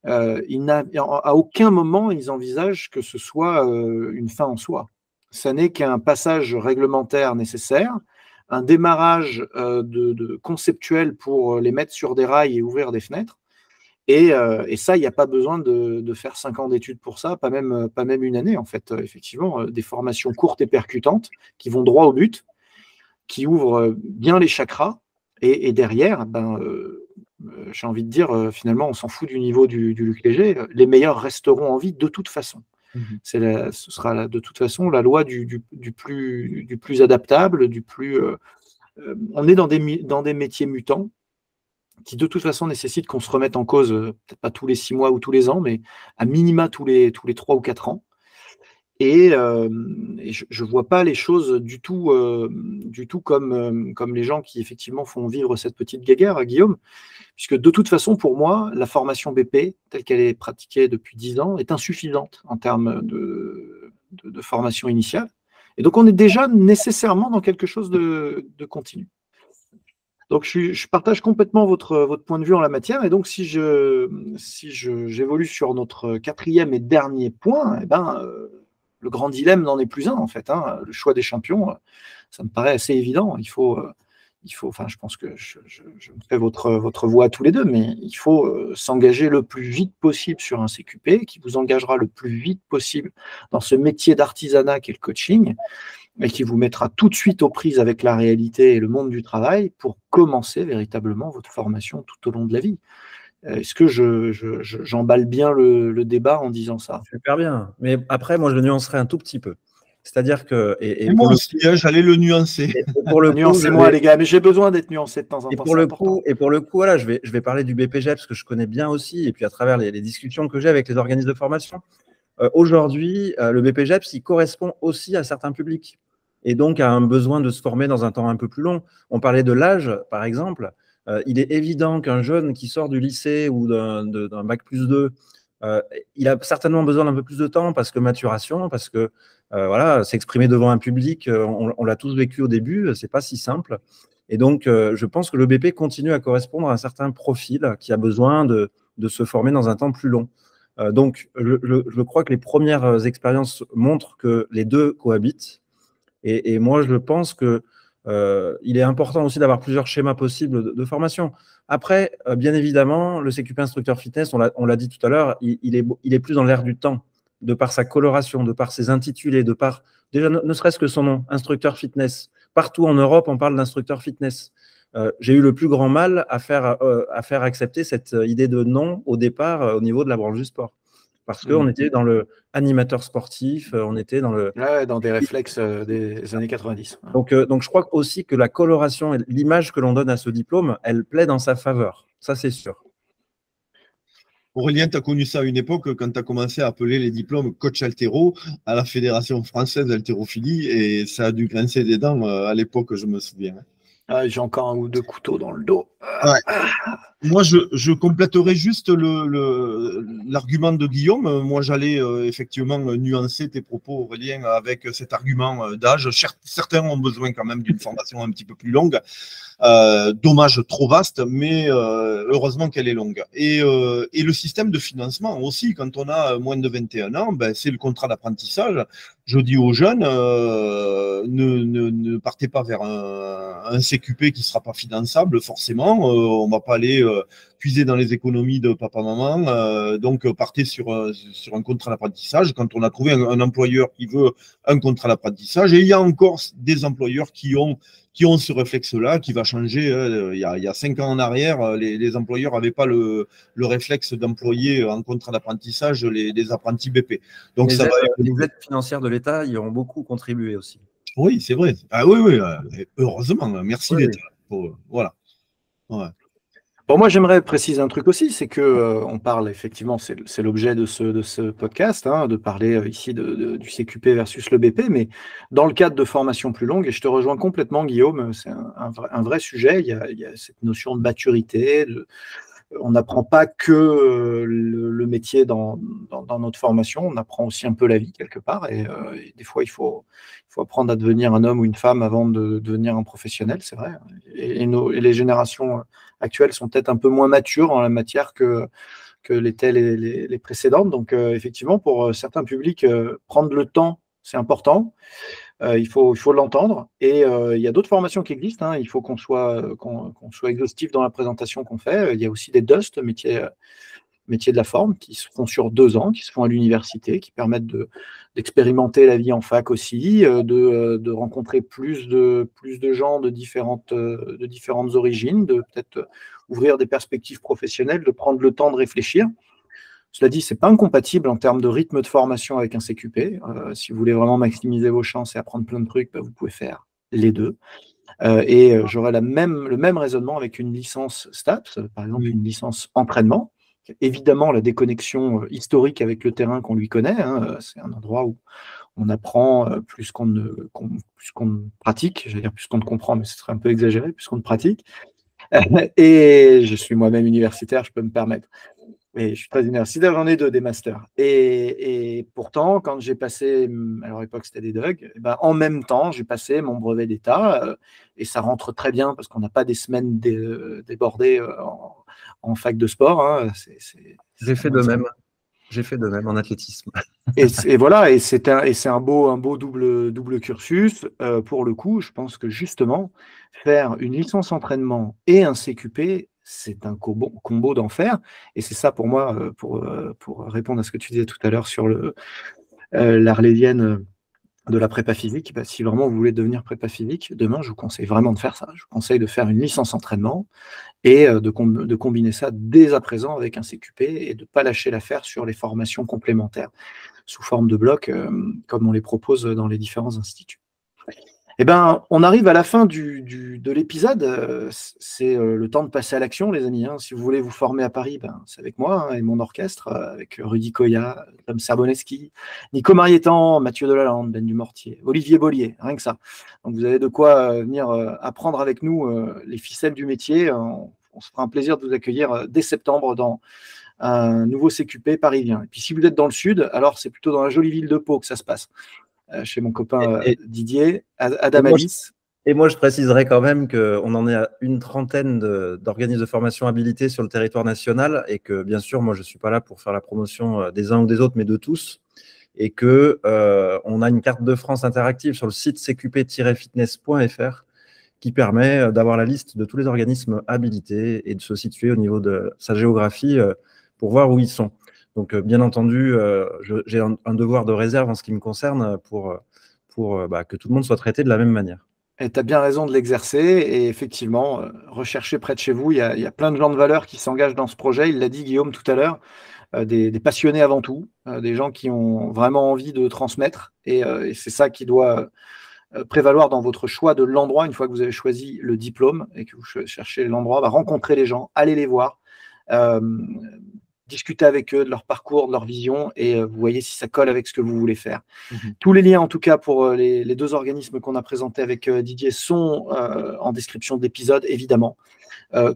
À aucun moment, ils envisagent que ce soit une fin en soi. Ça n'est qu'un passage réglementaire nécessaire, un démarrage conceptuel pour les mettre sur des rails et ouvrir des fenêtres. Et ça, il n'y a pas besoin de faire 5 ans d'études pour ça, pas même une année, en fait. Effectivement, des formations courtes et percutantes qui vont droit au but, qui ouvrent bien les chakras. Et derrière, j'ai envie de dire, finalement, on s'en fout du niveau du Luc Léger. Les meilleurs resteront en vie de toute façon. Ce sera de toute façon la loi du plus adaptable, du plus. On est dans des métiers mutants qui de toute façon nécessitent qu'on se remette en cause, peut-être pas tous les 6 mois ou tous les ans, mais à minima tous les 3 ou 4 ans. Et je ne vois pas les choses du tout comme les gens qui effectivement font vivre cette petite guéguerre, Guillaume, puisque de toute façon, pour moi, la formation BP, telle qu'elle est pratiquée depuis 10 ans, est insuffisante en termes de formation initiale. Et donc, on est déjà nécessairement dans quelque chose de continu. Donc, je partage complètement votre point de vue en la matière. Et donc, si j'évolue sur notre 4e et dernier point, le grand dilemme n'en est plus un, en fait. Le choix des champions, ça me paraît assez évident. Enfin, je pense que je me fais votre voix à tous les deux, mais il faut s'engager le plus vite possible sur un CQP qui vous engagera le plus vite possible dans ce métier d'artisanat qu'est le coaching et qui vous mettra tout de suite aux prises avec la réalité et le monde du travail pour commencer véritablement votre formation tout au long de la vie. Est-ce que j'emballe bien le débat en disant ça? Super bien. Mais après, moi, je le nuancerai un tout petit peu. C'est-à-dire que. Et moi aussi, j'allais le nuancer. Nuancez-moi, les gars, mais j'ai besoin d'être nuancé de temps en temps. Et pour le coup, voilà, je vais parler du BPGEPS, parce que je connais bien aussi, et puis à travers les discussions que j'ai avec les organismes de formation. Aujourd'hui, le BPGEPS, il correspond aussi à certains publics, et donc à un besoin de se former dans un temps un peu plus long. On parlait de l'âge, par exemple. Il est évident qu'un jeune qui sort du lycée ou d'un bac+2, il a certainement besoin d'un peu plus de temps parce que maturation, parce que voilà, s'exprimer devant un public, on l'a tous vécu au début, c'est pas si simple. Et donc, je pense que le BP continue à correspondre à un certain profil qui a besoin de se former dans un temps plus long. Donc, je crois que les premières expériences montrent que les deux cohabitent. Et moi, je pense que il est important aussi d'avoir plusieurs schémas possibles de formation. Après, bien évidemment, le CQP instructeur fitness, on l'a dit tout à l'heure, il est plus dans l'air du temps, de par sa coloration, de par ses intitulés, de par, déjà, ne serait-ce que son nom, instructeur fitness. Partout en Europe, on parle d'instructeur fitness. J'ai eu le plus grand mal à faire accepter cette idée de nom au départ au niveau de la branche du sport. Parce qu'on était dans le animateur sportif, on était dans le… Ouais, dans des réflexes des années 90. Donc, je crois aussi que la coloration et l'image que l'on donne à ce diplôme, elle plaît dans sa faveur. Ça, c'est sûr. Aurélien, tu as connu ça à une époque quand tu as commencé à appeler les diplômes coach altéro à la Fédération française d'haltérophilie et ça a dû grincer des dents à l'époque, je me souviens. J'ai encore 1 ou 2 couteaux dans le dos. Ouais. Moi, je compléterai juste l'argument de Guillaume. Moi, j'allais effectivement nuancer tes propos, Aurélien, avec cet argument d'âge. Certains ont besoin quand même d'une formation un petit peu plus longue. Dommage, trop vaste, mais heureusement qu'elle est longue. Et le système de financement aussi, quand on a moins de 21 ans, c'est le contrat d'apprentissage je dis aux jeunes, ne partez pas vers un CQP qui ne sera pas finançable, forcément. On ne va pas aller puiser dans les économies de papa-maman. Donc, partez sur un contrat d'apprentissage. Quand on a trouvé un employeur qui veut un contrat d'apprentissage, et il y a encore des employeurs qui ont ce réflexe-là, qui va changer. Il y a 5 ans en arrière, les employeurs n'avaient pas le réflexe d'employer en contrat d'apprentissage les apprentis BP. Donc, les aides financières de l'État y ont beaucoup contribué aussi. Oui, c'est vrai. Ah oui, heureusement. Merci l'État. Voilà. Ouais. Bon, moi, j'aimerais préciser un truc aussi, c'est que on parle effectivement, c'est l'objet de ce podcast, hein, de parler ici du CQP versus le BP, mais dans le cadre de formations plus longues, et je te rejoins complètement, Guillaume, c'est un vrai sujet. Il y a cette notion de maturité. On n'apprend pas que le métier dans notre formation, on apprend aussi un peu la vie quelque part. Et des fois, il faut apprendre à devenir un homme ou une femme avant de devenir un professionnel, c'est vrai. Et les générations actuelles sont peut-être un peu moins matures en la matière que l'étaient les précédentes. Donc, effectivement, pour certains publics, prendre le temps, c'est important. Il faut l'entendre. Et il y a d'autres formations qui existent, hein. Il faut qu'on soit exhaustif dans la présentation qu'on fait. Il y a aussi des DUST, métiers de la forme, qui se font sur 2 ans, qui se font à l'université, qui permettent d'expérimenter la vie en fac aussi, de rencontrer plus de gens de différentes origines, de peut-être ouvrir des perspectives professionnelles, de prendre le temps de réfléchir. Cela dit, ce n'est pas incompatible en termes de rythme de formation avec un CQP. Si vous voulez vraiment maximiser vos chances et apprendre plein de trucs, vous pouvez faire les deux. J'aurais le même raisonnement avec une licence STAPS, par exemple une licence entraînement. Évidemment, la déconnexion historique avec le terrain qu'on lui connaît, hein, c'est un endroit où on apprend plus qu'on ne pratique, j'allais dire plus qu'on ne comprend, mais ce serait un peu exagéré, plus qu'on ne pratique. Et je suis moi-même universitaire, je peux me permettre. Et je suis très universitaire, j'en ai 2 des masters. Et pourtant, quand j'ai passé, à leur époque c'était des DUG, en même temps, j'ai passé mon brevet d'État, et ça rentre très bien parce qu'on n'a pas des semaines débordées en fac de sport. Hein. J'ai fait de même. J'ai fait de même en athlétisme. Et voilà, et c'est un beau double cursus. Pour le coup, je pense que justement, faire une licence entraînement et un CQP, c'est un combo d'enfer. Et c'est ça pour moi, pour répondre à ce que tu disais tout à l'heure sur l'Arlésienne de la prépa physique. Si vraiment vous voulez devenir prépa physique, demain, je vous conseille vraiment de faire ça. Je vous conseille de faire une licence entraînement et de combiner ça dès à présent avec un CQP et de ne pas lâcher l'affaire sur les formations complémentaires sous forme de blocs, comme on les propose dans les différents instituts. Eh ben, on arrive à la fin de l'épisode. C'est le temps de passer à l'action, les amis. Hein. Si vous voulez vous former à Paris, c'est avec moi, hein, et mon orchestre, avec Rudy Koya, Tom Serboneski, Nico Marietan, Mathieu Delalande, Ben Dumortier, Olivier Bollier, rien que ça. Donc vous avez de quoi venir apprendre avec nous les ficelles du métier. On se fera un plaisir de vous accueillir dès septembre dans un nouveau CQP parisien. Et puis si vous êtes dans le sud, alors c'est plutôt dans la jolie ville de Pau que ça se passe. Chez mon copain Didier, Adamadis. Et moi, je préciserais quand même qu'on en est à une trentaine d'organismes de formation habilités sur le territoire national et que, bien sûr, moi, je ne suis pas là pour faire la promotion des uns ou des autres, mais de tous. Et qu'on a une carte de France interactive sur le site cqp-fitness.fr qui permet d'avoir la liste de tous les organismes habilités et de se situer au niveau de sa géographie pour voir où ils sont. Donc, bien entendu, j'ai un devoir de réserve en ce qui me concerne pour que tout le monde soit traité de la même manière. Et tu as bien raison de l'exercer. Et effectivement, recherchez près de chez vous. Il y a plein de gens de valeur qui s'engagent dans ce projet. Il l'a dit Guillaume tout à l'heure. Des passionnés avant tout, des gens qui ont vraiment envie de transmettre. Et c'est ça qui doit prévaloir dans votre choix de l'endroit. Une fois que vous avez choisi le diplôme et que vous cherchez l'endroit, rencontrer les gens, allez les voir. Discuter avec eux de leur parcours, de leur vision, et vous voyez si ça colle avec ce que vous voulez faire. Tous les liens, en tout cas, pour les 2 organismes qu'on a présentés avec Didier sont en description de l'épisode, évidemment.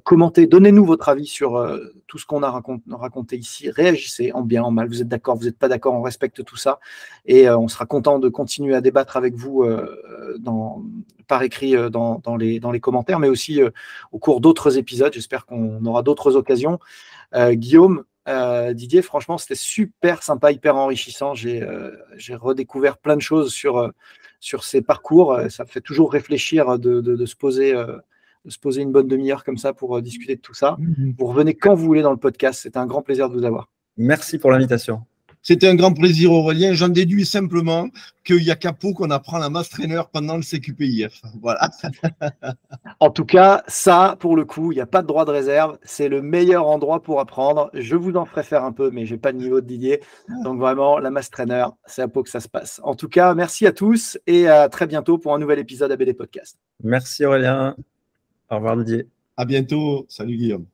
Commentez, donnez-nous votre avis sur tout ce qu'on a raconté ici. Réagissez en bien, en mal. Vous êtes d'accord, vous n'êtes pas d'accord, on respecte tout ça. Et on sera content de continuer à débattre avec vous par écrit dans les commentaires, mais aussi au cours d'autres épisodes. J'espère qu'on aura d'autres occasions. Guillaume, Didier, franchement, c'était super sympa, hyper enrichissant. J'ai redécouvert plein de choses sur ces parcours. Ça fait toujours réfléchir de se poser une bonne demi-heure comme ça pour discuter de tout ça. Vous revenez quand vous voulez dans le podcast. C'était un grand plaisir de vous avoir. Merci pour l'invitation. C'était un grand plaisir, Aurélien. J'en déduis simplement qu'il y a qu'à Pau qu'on apprend la masse trainer pendant le CQPIF. Voilà. En tout cas, ça, pour le coup, il n'y a pas de droit de réserve. C'est le meilleur endroit pour apprendre. Je vous en ferai faire un peu, mais je n'ai pas le niveau de Didier. Donc vraiment, la masse trainer, c'est à Pau que ça se passe. En tout cas, merci à tous et à très bientôt pour un nouvel épisode ABD Podcast. Merci Aurélien. Au revoir Didier. À bientôt. Salut Guillaume.